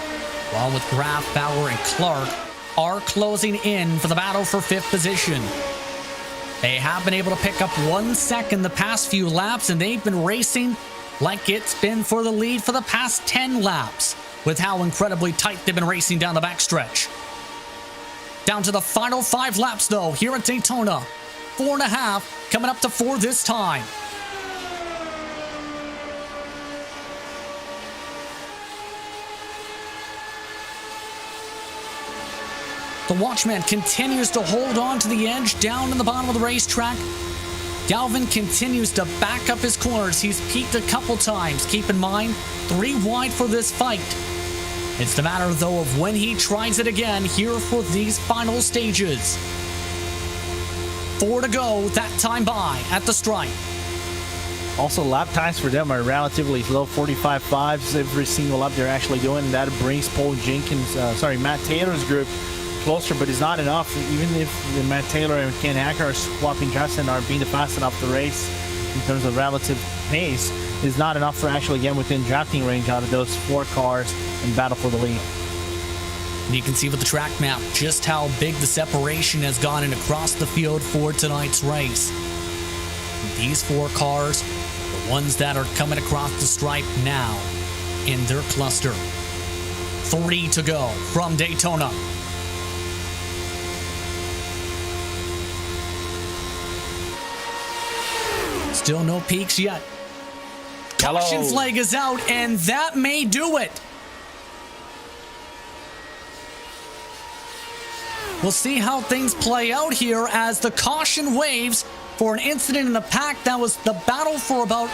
along with GRAAF, Bauer, and Clark, are closing in for the battle for 5th position. They have been able to pick up 1 second the past few laps, and they've been racing like it's been for the lead for the past 10 laps, with how incredibly tight they've been racing down the backstretch. Down to the final 5 laps, though, here at Daytona. 4.5, coming up to 4 this time. The Watchman continues to hold on to the edge down in the bottom of the racetrack. Galvin continues to back up his corners. He's peaked a couple times. Keep in mind, 3 wide for this fight. It's the matter, though, of when he tries it again here for these final stages. 4 to go, that time by at the stripe. Also, lap times for them are relatively low, 45.5s every single lap they're actually doing. And that brings Matt Taylor's group closer, but it's not enough. Even if Matt Taylor and Ken Hacker are swapping drafts and are being the fast enough the race, in terms of relative pace is not enough for actually getting within drafting range out of those 4 cars and battle for the lead. And you can see with the track map just how big the separation has gone in across the field for tonight's race. These 4 cars, the ones that are coming across the stripe now in their cluster. 3 to go from Daytona. Still no peaks yet. Caution flag is out, and that may do it. We'll see how things play out here as the caution waves for an incident in the pack that was the battle for about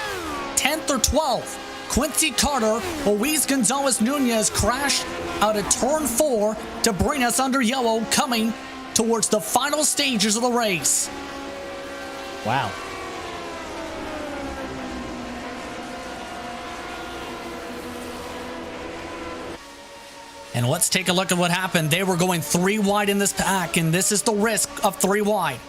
10th or 12th. Quincy Carter, Luis Gonzalez Nunez crashed out of turn 4 to bring us under yellow coming towards the final stages of the race. Wow. And let's take a look at what happened. They were going 3 wide in this pack, and this is the risk of 3 wide.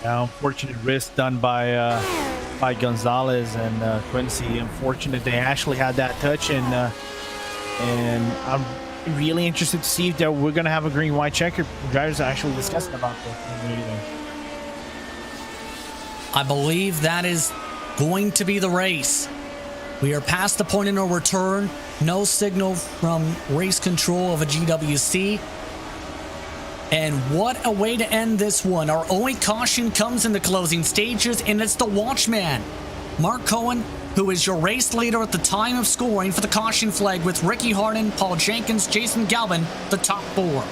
Unfortunate risk done by Gonzalez and Quincy. Unfortunate they actually had that touch, and I'm really interested to see if we're going to have a green-white checker. Drivers are actually discussing about this. I believe that is going to be the race. We are past the point of no return. No signal from race control of a GWC. And what a way to end this one. Our only caution comes in the closing stages, and it's the watchman, Mark Cohen, who is your race leader at the time of scoring for the caution flag, with Ricky Harden, Paul Jenkins, Jason Galvin, the top 4.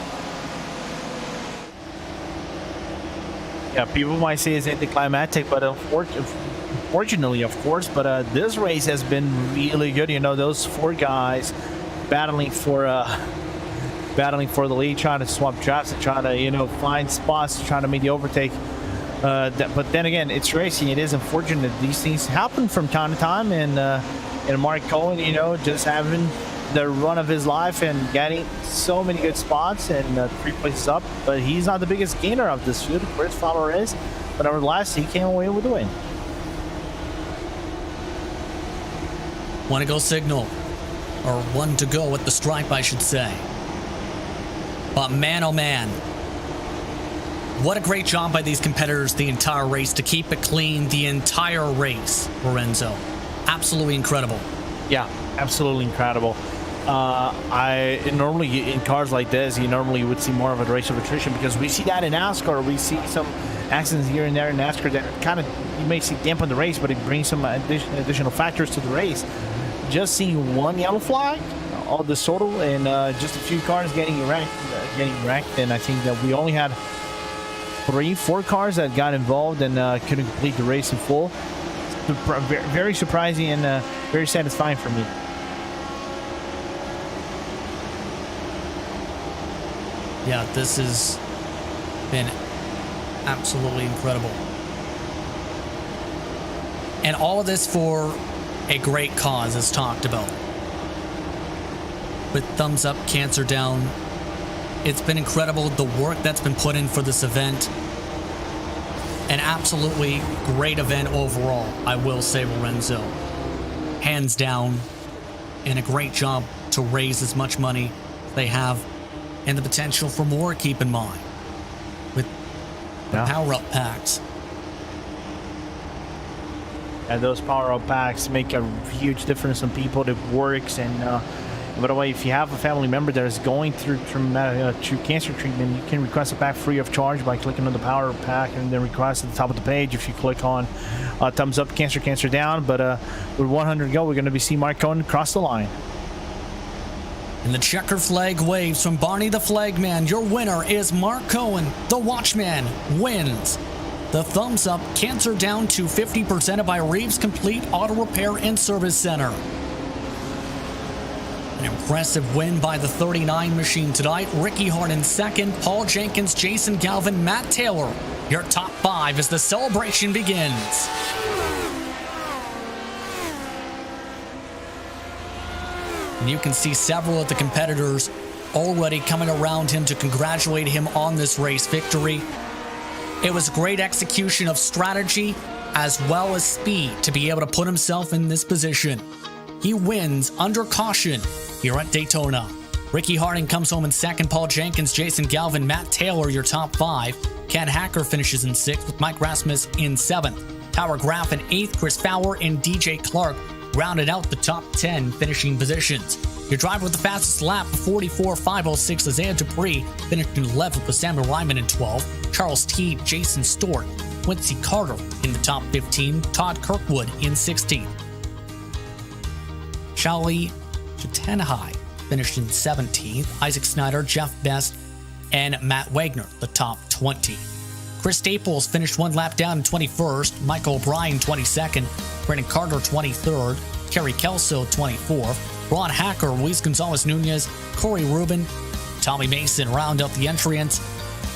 Yeah, people might say it's anticlimactic, but unfortunately, of course, but this race has been really good. You know, those 4 guys battling for the lead, trying to swap tracks and trying to, you know, find spots, trying to make the overtake. But then again, it's racing. It is unfortunate these things happen from time to time, and Mark Cohen, you know, just having the run of his life and getting so many good spots and 3 places up. But he's not the biggest gainer of this field. Chris Fowler is, but nevertheless, he came away with the win. Want to go signal, or 1 to go at the stripe, I should say. But man, oh man, what a great job by these competitors the entire race to keep it clean the entire race, Lorenzo. Absolutely incredible. Yeah, absolutely incredible. I normally, in cars like this, you normally would see more of a race of attrition, because we see that in NASCAR. We see some accidents here and there in NASCAR that kind of, you may see dampen the race, but it brings some additional factors to the race. Just seeing 1 yellow flag, all the total, and just a few cars getting wrecked, and I think that we only had 3-4 cars that got involved and couldn't complete the race in full. Very surprising and very satisfying for me. Yeah, this has been absolutely incredible. And all of this for a great cause, as talked about. With thumbs up, cancer down. It's been incredible, the work that's been put in for this event. An absolutely great event overall, I will say, Lorenzo. Hands down, and a great job to raise as much money they have, and the potential for more, keep in mind, with the power-up packs. And those power-up packs make a huge difference on people that works. And by the way, if you have a family member that is going through cancer treatment, you can request a pack free of charge by clicking on the power pack and then request at the top of the page. If you click on thumbs up, cancer down. But with 100 to go, we're going to be seeing Mark Cohen cross the line. And the checker flag waves from Barney the Flagman. Your winner is Mark Cohen. The Watchman wins. The thumbs up, cancer down to 50% by Reeve's Complete Auto Repair and Service Center. An impressive win by the 39 machine tonight. Ricky Harden second, Paul Jenkins, Jason Galvin, Matt Taylor. Your top 5 as the celebration begins. And you can see several of the competitors already coming around him to congratulate him on this race victory. It was great execution of strategy as well as speed to be able to put himself in this position. He wins under caution here at Daytona. Ricky Harding comes home in second, Paul Jenkins, Jason Galvin, Matt Taylor, your top 5. Ken Hacker finishes in 6th with Mike Rasmus in 7th. Tyler Graf in 8th, Chris Fowler and DJ Clark rounded out the top 10 finishing positions. Your driver with the fastest lap, 44.506, Isaiah Dupree, finished in 11th with Samuel Ryman in 12th. Charles Teed, Jason Stewart, Quincy Carter in the top 15, Todd Kirkwood in 16th. Charlie Chatenhai finished in 17th. Isaac Snyder, Jeff Best, and Matt Wagner, the top 20. Chris Staples finished 1 lap down in 21st. Michael O'Brien, 22nd. Brandon Carter, 23rd. Kerry Kelso, 24th. Ron Hacker, Luis Gonzalez Nunez, Corey Rubin, Tommy Mason round out the entrants.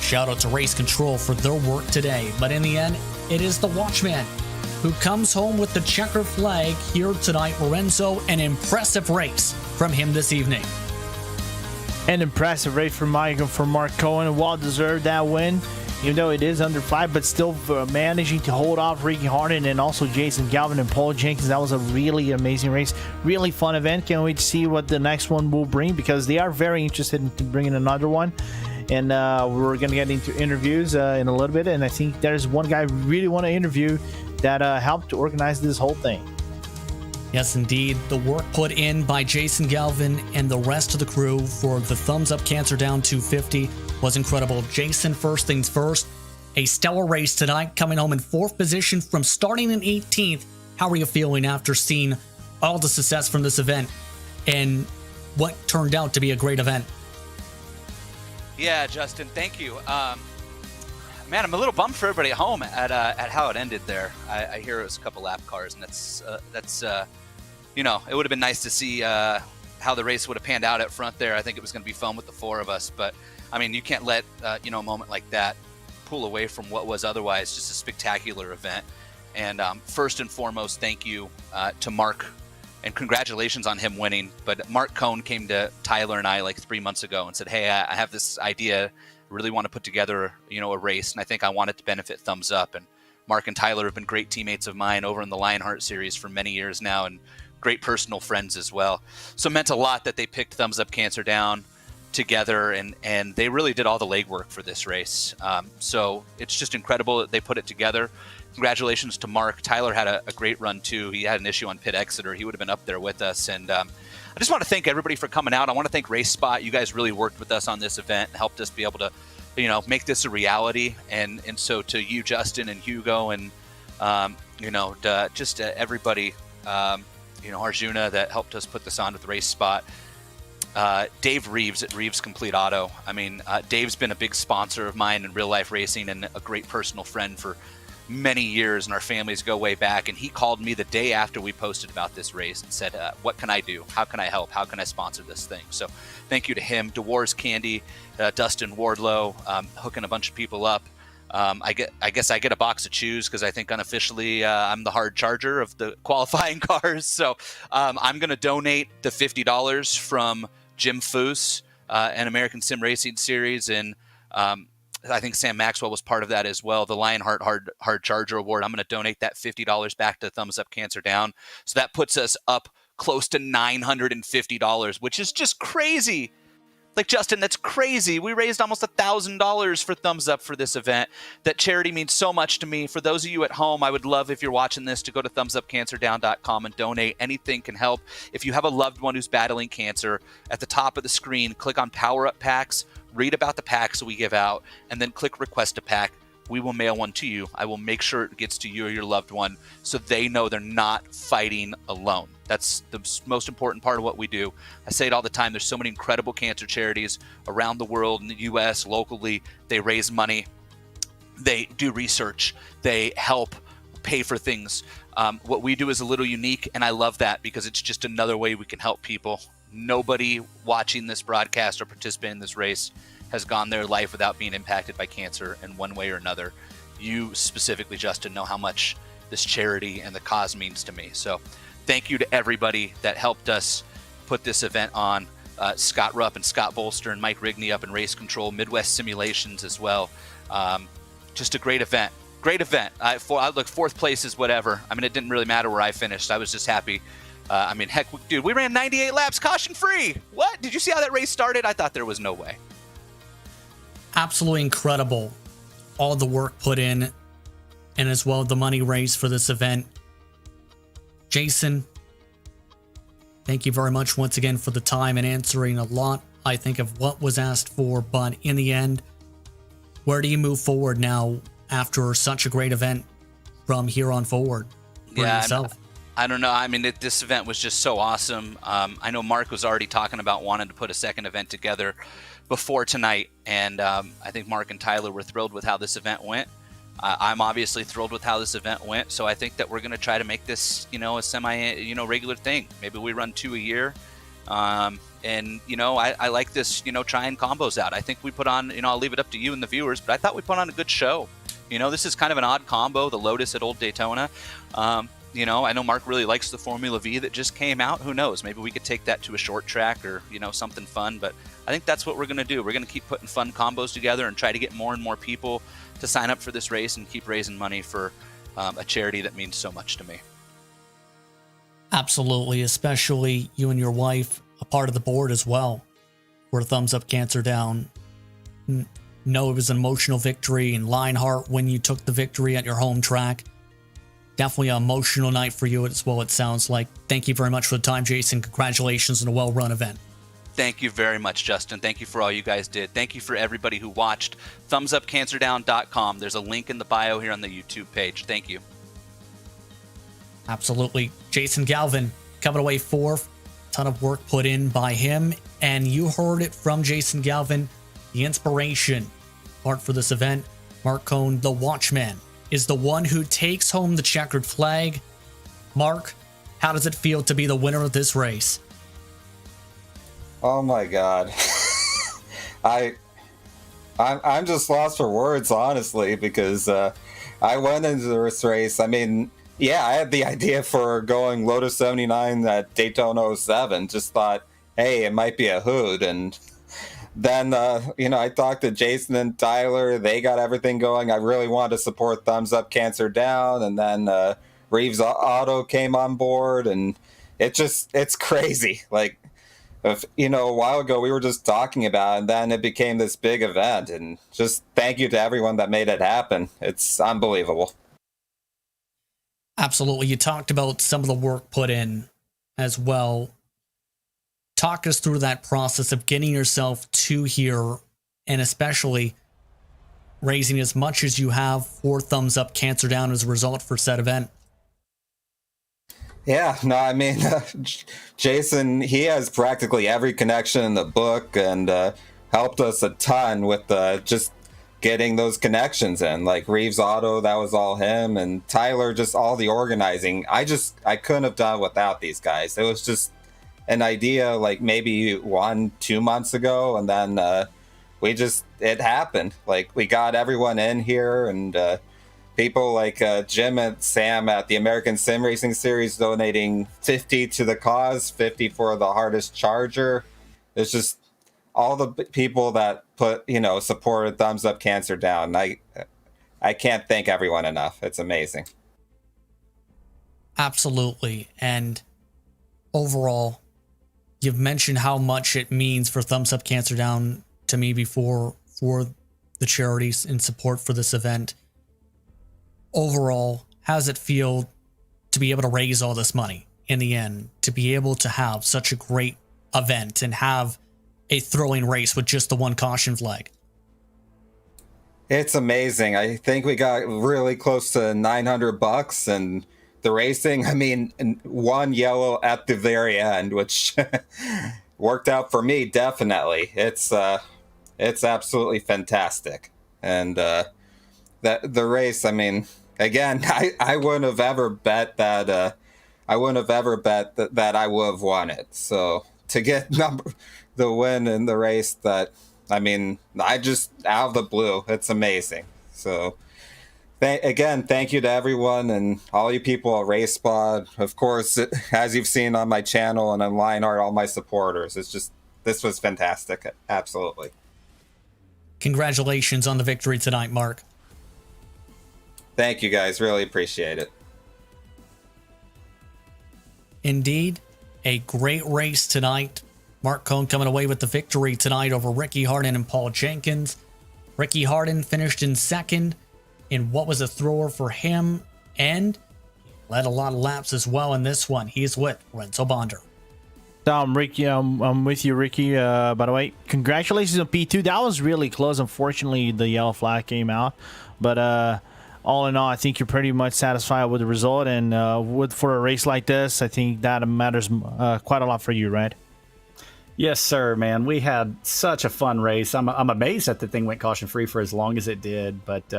Shout out to Race Control for their work today. But in the end, it is the Watchman who comes home with the checker flag here tonight. Lorenzo, an impressive race from him this evening. An impressive race from Mark Cohen. Well-deserved that win, even though it is under 5, but still managing to hold off Ricky Harding and also Jason Galvin and Paul Jenkins. That was a really amazing race. Really fun event. Can't wait to see what the next one will bring, because they are very interested in bringing another one. And we're going to get into interviews in a little bit. And I think there's one guy I really want to interview that helped to organize this whole thing. Yes, indeed. The work put in by Jason Galvin and the rest of the crew for the Thumbs Up Cancer Down 250 was incredible. Jason, first things first, a stellar race tonight, coming home in 4th position from starting in 18th. How are you feeling after seeing all the success from this event and what turned out to be a great event? Yeah, Justin, thank you. Man, I'm a little bummed for everybody at home at how it ended there. I hear it was a couple lap cars, and that's you know, it would have been nice to see how the race would have panned out at front there. I think it was going to be fun with the 4 of us, but I mean, you can't let you know, a moment like that pull away from what was otherwise just a spectacular event. And first and foremost, thank you to Mark, and congratulations on him winning. But Mark Cohn came to Tyler and I like 3 months ago and said, "Hey, I have this idea. Really want to put together, you know, a race, and I think I want it to benefit Thumbs Up." And Mark and Tyler have been great teammates of mine over in the Lionheart series for many years now, and great personal friends as well. So it meant a lot that they picked Thumbs Up Cancer Down together, and they really did all the legwork for this race. So it's just incredible that they put it together. Congratulations to Mark. Tyler had a great run too. He had an issue on pit Exeter. He would have been up there with us. And I just want to thank everybody for coming out. I want to thank RaceSpot. You guys really worked with us on this event and helped us be able to, you know, make this a reality. And so to you, Justin and Hugo, and you know, just everybody, you know, Arjuna that helped us put this on with RaceSpot. Dave Reeves at Reeves Complete Auto. I mean, Dave's been a big sponsor of mine in real life racing and a great personal friend for many years, and our families go way back. And he called me the day after we posted about this race and said, what can I do? How can I help? How can I sponsor this thing? So thank you to him. Dewar's Candy, Dustin Wardlow, hooking a bunch of people up. I guess I get a box to choose because I think unofficially I'm the hard charger of the qualifying cars. So I'm going to donate the $50 from Jim Foose and American Sim Racing Series, and I think Sam Maxwell was part of that as well. The Lionheart Hard Charger Award. I'm going to donate that $50 back to Thumbs Up Cancer Down. So that puts us up close to $950, which is just crazy. Like, Justin, that's crazy. We raised almost $1,000 for Thumbs Up for this event. That charity means so much to me. For those of you at home, I would love, if you're watching this, to go to thumbsupcancerdown.com and donate. Anything can help. If you have a loved one who's battling cancer, at the top of the screen, click on Power Up Packs, read about the packs we give out, and then click Request a Pack. We will mail one to you. I will make sure it gets to you or your loved one so they know they're not fighting alone. That's the most important part of what we do. I say it all the time. There's so many incredible cancer charities around the world, in the U.S., locally. They raise money. They do research. They help pay for things. What we do is a little unique, and I love that because it's just another way we can help people. Nobody watching this broadcast or participating in this race has gone their life without being impacted by cancer in one way or another. You specifically, Justin, know how much this charity and the cause means to me. So thank you to everybody that helped us put this event on. Scott Rupp and Scott Bolster and Mike Rigney up in Race Control, Midwest Simulations as well. Just a great event. Great event. I look, fourth place is whatever. I mean, it didn't really matter where I finished. I was just happy. I mean, heck, dude, we ran 98 laps caution free. What? Did you see how that race started? I thought there was no way. Absolutely incredible. All the work put in, and as well the money raised for this event. Jason, thank you very much once again for the time and answering a lot, I think, of what was asked for. But in the end, where do you move forward now after such a great event from here on forward for yourself? I don't know. I mean, this event was just so awesome. I know Mark was already talking about wanting to put a second event together before tonight, and I think Mark and Tyler were thrilled with how this event went. I'm obviously thrilled with how this event went, so I think that we're going to try to make this, a semi, regular thing. Maybe we run 2 a year, and I like this, trying combos out. I think we put on, I'll leave it up to you and the viewers, but I thought we put on a good show. This is kind of an odd combo, the Lotus at Old Daytona. I know Mark really likes the Formula V that just came out. Who knows? Maybe we could take that to a short track or, something fun. But I think that's what we're going to do. We're going to keep putting fun combos together and try to get more and more people to sign up for this race and keep raising money for a charity that means so much to me. Absolutely, especially you and your wife, a part of the board as well, for Thumbs Up Cancer Down. Know it was an emotional victory, and Lionheart when you took the victory at your home track. Definitely an emotional night for you as well, it sounds like. Thank you very much for the time, Jason. Congratulations on a well-run event. Thank you very much, Justin. Thank you for all you guys did. Thank you for everybody who watched. ThumbsUpCancerDown.com. There's a link in the bio here on the YouTube page. Thank you. Absolutely. Jason Galvin coming away fourth. Ton of work put in by him. And you heard it from Jason Galvin. The inspiration part for this event, Mark Cohn, the Watchman, is the one who takes home the checkered flag. Mark, how does it feel to be the winner of this race? Oh my God. I'm just lost for words, honestly, because I went into this race. I mean, yeah, I had the idea for going Lotus 79 at Daytona 07. Just thought, hey, it might be a hoot. And then, I talked to Jason and Tyler. They got everything going. I really wanted to support Thumbs Up Cancer Down. And then Reeve's Auto came on board. And it's crazy. Like, a while ago we were just talking about it, and then it became this big event. And just thank you to everyone that made it happen. It's unbelievable. Absolutely. You talked about some of the work put in as well. Talk us through that process of getting yourself to here, and especially raising as much as you have for Thumbs Up Cancer Down as a result for said event. Yeah, no, I mean, Jason, he has practically every connection in the book and helped us a ton with just getting those connections in. Like Reeve's Auto, that was all him, and Tyler, just all the organizing. I couldn't have done without these guys. It was just an idea like maybe 1-2 months ago, and then it happened. Like, we got everyone in here, and people like Jim and Sam at the American Sim Racing Series donating 50 to the cause, 50 for the hardest charger. It's just all the people that supported Thumbs Up Cancer Down. I can't thank everyone enough. It's amazing. Absolutely. And overall, you've mentioned how much it means for Thumbs Up Cancer Down to me before for the charities in support for this event. Overall, how does it feel to be able to raise all this money in the end, to be able to have such a great event and have a throwing race with just the one caution flag? It's amazing. I think we got really close to $900, and the racing, I mean, one yellow at the very end, which worked out for me, definitely. It's absolutely fantastic. And that the race, I mean, again, I wouldn't have ever bet that that I would have won it. So to get the win in the race, that, I mean, I just out of the blue, it's amazing. So again, thank you to everyone and all you people at RaceSpot. Of course, as you've seen on my channel and on Lionheart, all my supporters. It's just this was fantastic. Absolutely. Congratulations on the victory tonight, Mark. Thank you guys. Really appreciate it. Indeed, a great race tonight. Mark Cohn coming away with the victory tonight over Ricky Harden and Paul Jenkins. Ricky Harden finished in second in what was a thrower for him, and led a lot of laps as well in this one. He's with Renzo Bonder. Ricky, I'm with you, Ricky. By the way, congratulations on P2. That was really close. Unfortunately, the yellow flag came out, but all in all, I think you're pretty much satisfied with the result. And for a race like this, I think that matters quite a lot for you, right? Yes, sir, man. We had such a fun race. I'm amazed that the thing went caution-free for as long as it did. But,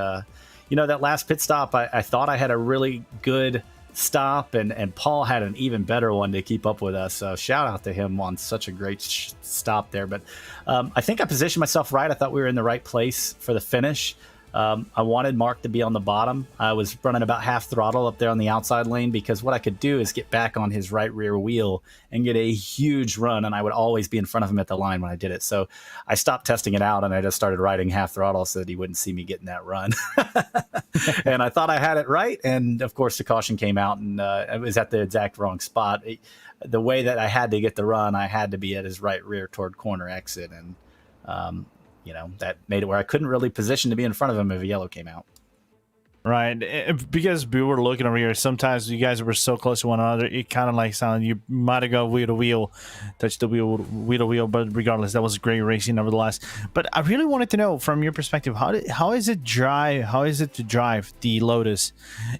you know, that last pit stop, I thought I had a really good stop, and Paul had an even better one to keep up with us. So shout out to him on such a great stop there. But I think I positioned myself right. I thought we were in the right place for the finish. I wanted Mark to be on the bottom. I was running about half throttle up there on the outside lane because what I could do is get back on his right rear wheel and get a huge run, and I would always be in front of him at the line when I did it. So I stopped testing it out, and I just started riding half throttle so that he wouldn't see me getting that run. And I thought I had it right, and of course the caution came out, and it was at the exact wrong spot. The way that I had to get the run, I had to be at his right rear toward corner exit, and you know, that made it where I couldn't really position to be in front of him if a yellow came out. Right, because we were looking over here, sometimes you guys were so close to one another, it kind of like sounded, you might have gone wheel to wheel, touched the wheel to wheel, but regardless, that was great racing nevertheless. But I really wanted to know from your perspective, how is it to drive the Lotus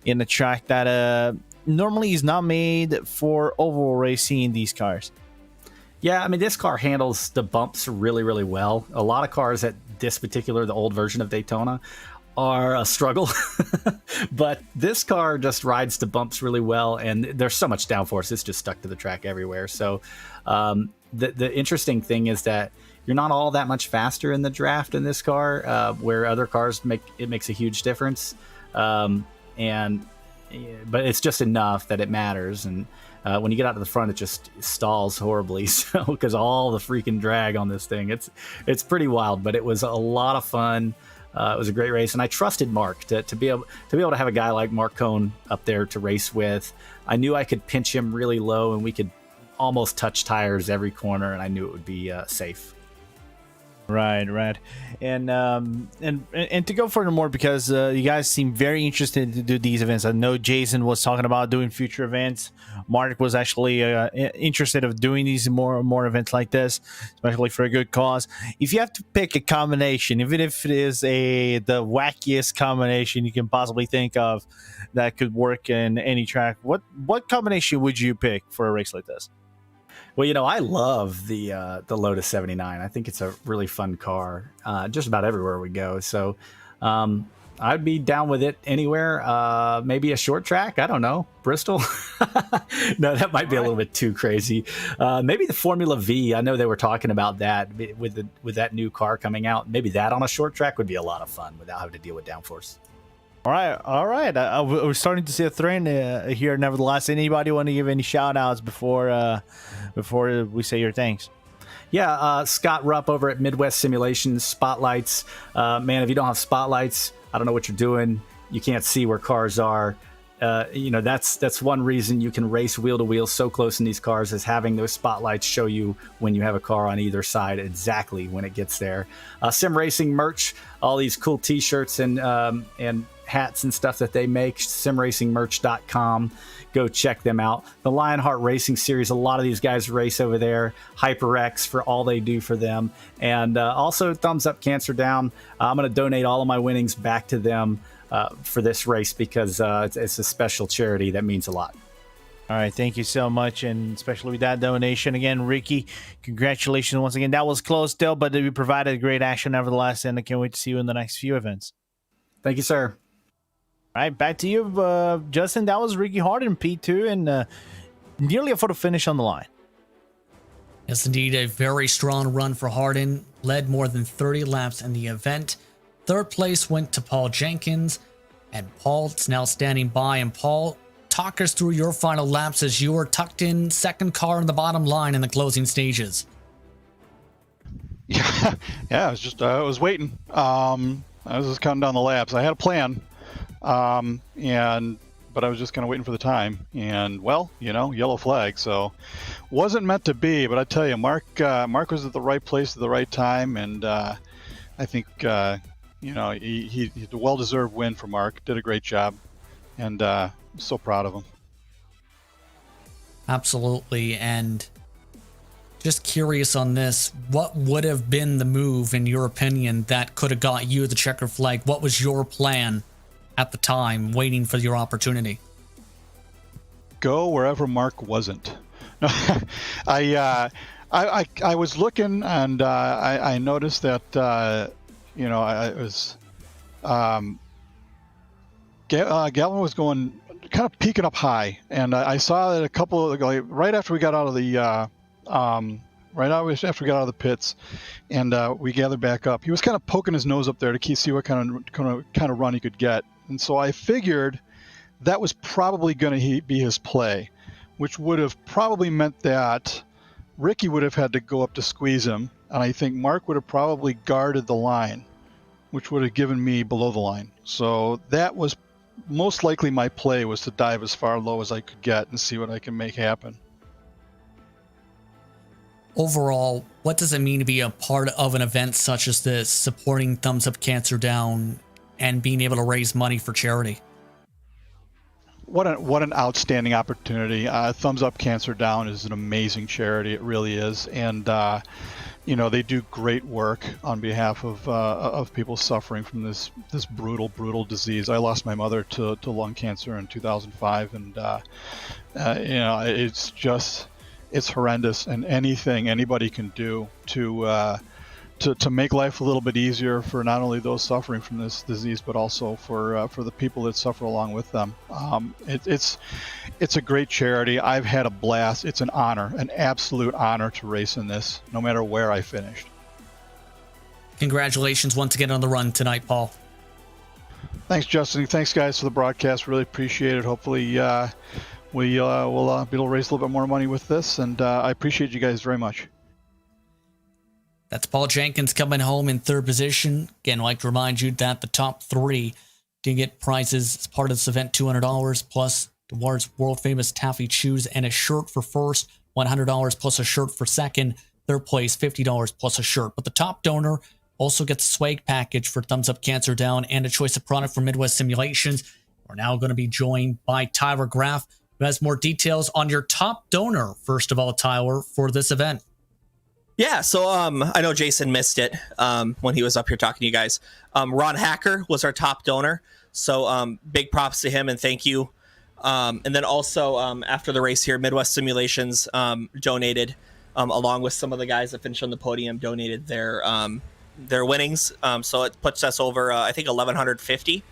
in a track that normally is not made for oval racing these cars? Yeah, I mean, this car handles the bumps really, really well. A lot of cars at this particular, the old version of Daytona, are a struggle. But this car just rides the bumps really well, and there's so much downforce, it's just stuck to the track everywhere. So the interesting thing is that you're not all that much faster in the draft in this car, where other cars makes a huge difference. But it's just enough that it matters. And when you get out to the front, it just stalls horribly, so because all the freaking drag on this thing, it's pretty wild. But it was a lot of fun. It was a great race, and I trusted Mark to be able to have a guy like Mark Cohn up there to race with. I knew I could pinch him really low, and we could almost touch tires every corner, and I knew it would be safe. Right. And to go furthermore, because you guys seem very interested to do these events. I know Jason was talking about doing future events. Mark was actually interested of doing these more events like this, especially for a good cause. If you have to pick a combination, even if it is the wackiest combination you can possibly think of that could work in any track, what combination would you pick for a race like this? Well, you know, I love the Lotus 79. I think it's a really fun car, just about everywhere we go. So I'd be down with it anywhere. Maybe a short track. I don't know. Bristol. No, that might be a little bit too crazy. Maybe the Formula V. I know they were talking about that with that new car coming out. Maybe that on a short track would be a lot of fun without having to deal with downforce. All right. We're starting to see a trend here. Nevertheless, anybody want to give any shout outs before we say your thanks? Yeah, Scott Rupp over at Midwest Simulations, Spotlights. Man, if you don't have spotlights, I don't know what you're doing. You can't see where cars are. You know, that's one reason you can race wheel to wheel so close in these cars, is having those spotlights show you when you have a car on either side exactly when it gets there. Sim Racing merch, all these cool T-shirts and hats and stuff that they make, simracingmerch.com. Go check them out. The Lionheart Racing Series, a lot of these guys race over there. HyperX for all they do for them. And also Thumbs Up Cancer Down. I'm going to donate all of my winnings back to them for this race, because it's a special charity that means a lot. All right, thank you so much, and especially with that donation. Again, Ricky, congratulations once again. That was close still, but we provided great action nevertheless, and I can't wait to see you in the next few events. Thank you, sir. All right, back to you, Justin. That was Ricky Harden, P2, and nearly a photo finish on the line. Yes, indeed, a very strong run for Harden. Led more than 30 laps in the event. Third place went to Paul Jenkins, and Paul's now standing by. And Paul, talk us through your final laps as you were tucked in second car in the bottom line in the closing stages. Yeah, yeah. I was waiting. I was just counting down the laps. I had a plan, but I was just kind of waiting for the time. And well, yellow flag. So wasn't meant to be. But I tell you, Mark was at the right place at the right time, and I think he a well-deserved win for Mark. Did a great job, and I'm so proud of him. Absolutely. And just curious on this, what would have been the move, in your opinion, that could have got you the checker flag? What was your plan at the time, waiting for your opportunity? Go wherever Mark wasn't. No, I was looking, and I noticed that I was Galvin was going kind of peaking up high, and I saw that a couple of right after we got out of the after we got out of the pits, and we gathered back up. He was kind of poking his nose up there to see what kind of run he could get, and so I figured that was probably going to be his play, which would have probably meant that Ricky would have had to go up to squeeze him, and I think Mark would have probably guarded the line, which would have given me below the line. So that was most likely my play, was to dive as far low as I could get and see what I can make happen. Overall, what does it mean to be a part of an event such as this, supporting Thumbs Up Cancer Down and being able to raise money for charity? What an outstanding opportunity. Thumbs Up Cancer Down is an amazing charity. It really is. And, they do great work on behalf of people suffering from this brutal disease. I lost my mother to lung cancer in 2005. And, it's horrendous. And anything anybody can do to make life a little bit easier for not only those suffering from this disease, but also for the people that suffer along with them. It's a great charity. I've had a blast. It's an honor, an absolute honor to race in this, no matter where I finished. Congratulations once again on the run tonight, Paul. Thanks, Justin. Thanks, guys, for the broadcast. Really appreciate it. Hopefully we'll be able to raise a little bit more money with this, and I appreciate you guys very much. That's Paul Jenkins coming home in third position. Again, I'd like to remind you that the top three can get prizes as part of this event, $200 plus Dewar's world famous taffy shoes and a shirt for first, $100 plus a shirt for second, third place, $50 plus a shirt. But the top donor also gets a swag package for Thumbs Up Cancer Down and a choice of product from Midwest Simulations. We're now going to be joined by Tyler Graaf, who has more details on your top donor, first of all, Tyler, for this event. Yeah, so I know Jason missed it when he was up here talking to you guys. Ron Hacker was our top donor, so big props to him and thank you. And then also after the race here, Midwest Simulations donated, along with some of the guys that finished on the podium, donated their winnings. So it puts us over, I think, 1,150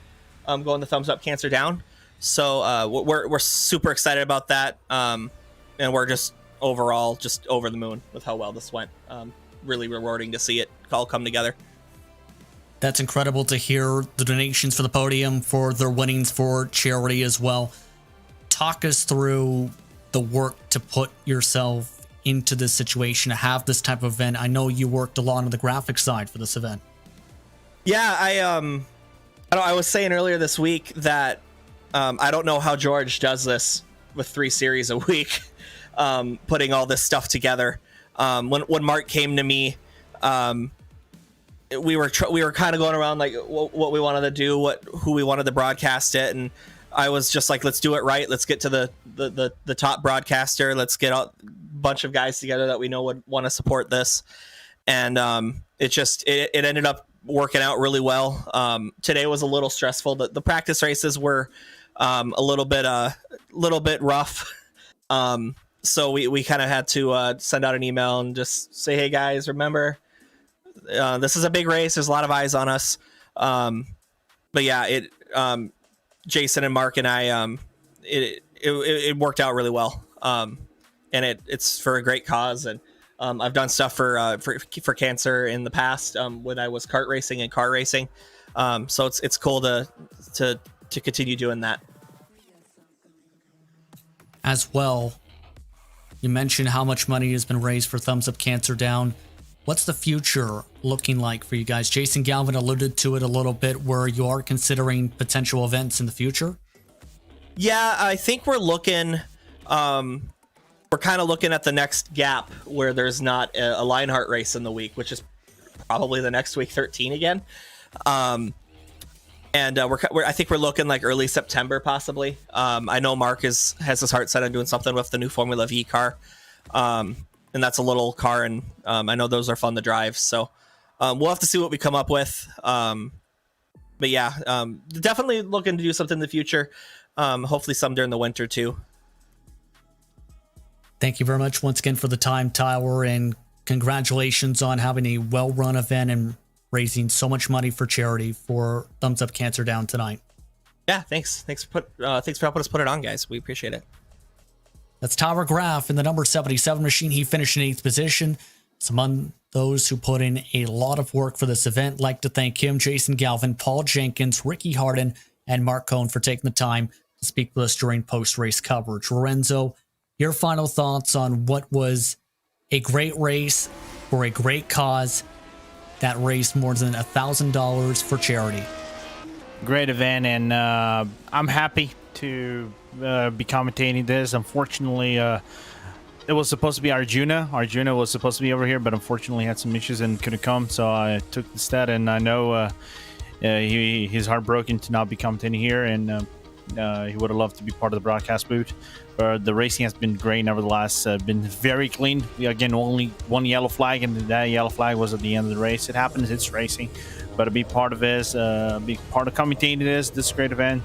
going to Thumbs Up Cancer Down. So we're super excited about that, and we're just overall just over the moon with how well this went. Really rewarding to see it all come together. That's incredible to hear. The donations for the podium, for their winnings for charity as well. Talk us through the work to put yourself into this situation, to have this type of event. I know you worked a lot on the graphic side for this event. Yeah, I was saying earlier this week that I don't know how George does this with 3 series a week. Putting all this stuff together. When Mark came to me, we were kind of going around like what we wanted to do, who we wanted to broadcast it, and I was just like, let's do it right. Let's get to the top broadcaster. Let's get a bunch of guys together that we know would want to support this, and it ended up working out really well. Today was a little stressful. The practice races were a little bit rough. So we kind of had to send out an email and just say, hey guys, remember, this is a big race. There's a lot of eyes on us. But yeah, Jason and Mark and I, it worked out really well. And it's for a great cause. And I've done stuff for cancer in the past when I was kart racing and car racing. So it's cool to continue doing that. As well, you mentioned how much money has been raised for Thumbs Up Cancer Down. what's the future looking like for you guys? Jason Galvin alluded to it a little bit, where you are considering potential events in the future. Yeah, I think we're looking. We're kind of looking at the next gap where there's not a Lionheart race in the week, which is probably the next week 13 again. I think we're looking like early September possibly. I know Mark has his heart set on doing something with the new Formula V car, and that's a little car, and I know those are fun to drive. So we'll have to see what we come up with. But yeah, definitely looking to do something in the future. Hopefully some during the winter too. Thank you very much once again for the time, Tyler, and congratulations on having a well-run event and raising so much money for charity for Thumbs Up Cancer Down tonight. Yeah, thanks for helping us put it on, guys. We appreciate it. That's Tyler Graaf in the number 77 machine. He finished in 8th position. So among those who put in a lot of work for this event, like to thank him, Jason Galvin, Paul Jenkins, Ricky Harden, and Mark Cohn for taking the time to speak with us during post-race coverage. Lorenzo, your final thoughts on what was a great race for a great cause that raised more than $1,000 for charity. Great event, and I'm happy to be commentating this. Unfortunately, it was supposed to be Arjuna. Arjuna was supposed to be over here, but unfortunately had some issues and couldn't come, so I took instead. And I know he's heartbroken to not be commentating here, and he would have loved to be part of the broadcast booth. The racing has been great, nevertheless. Been very clean. Again, only one yellow flag, and that yellow flag was at the end of the race. It happens. It's racing, but to be part of this, be part of commentating this great event,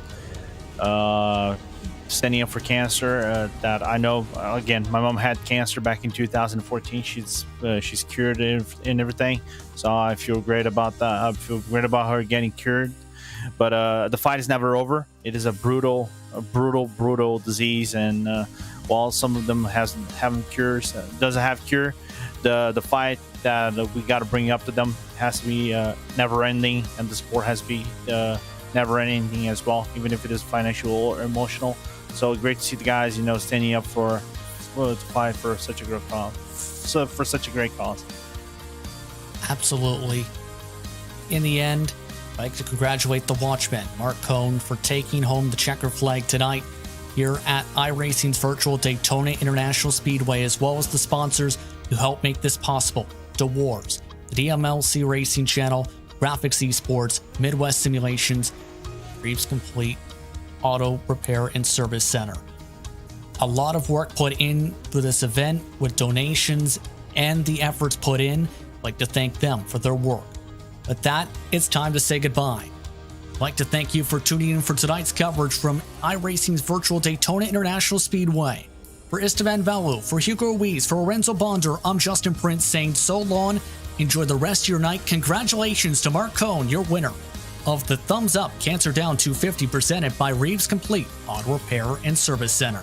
standing up for cancer. That I know. Again, my mom had cancer back in 2014. She's cured and everything, so I feel great about that. I feel great about her getting cured. But the fight is never over. It is a brutal disease, and while some of them haven't cures, doesn't have cure, the fight that we got to bring up to them has to be never ending, and the sport has to be never ending as well, even if it is financial or emotional. So great to see the guys, standing up to fight for such a great cause. For such a great cause. Absolutely. In the end, I'd like to congratulate the Watchmen, Mark Cohn, for taking home the checker flag tonight here at iRacing's virtual Daytona International Speedway, as well as the sponsors who help make this possible: Dewar's, the DMLC Racing Channel, GRAAFix Esports, Midwest Simulations, Reeve's Complete Auto Repair and Service Center. A lot of work put in for this event with donations and the efforts put in. I'd like to thank them for their work. With that, it's time to say goodbye. I'd like to thank you for tuning in for tonight's coverage from iRacing's virtual Daytona International Speedway. For Istvan Valu, for Hugo Ruiz, for Lorenzo Bonder, I'm Justin Prince saying so long. Enjoy the rest of your night. Congratulations to Mark Cohn, your winner of the Thumbs Up Cancer Down 250 presented by Reeve's Complete Auto Repair and Service Center.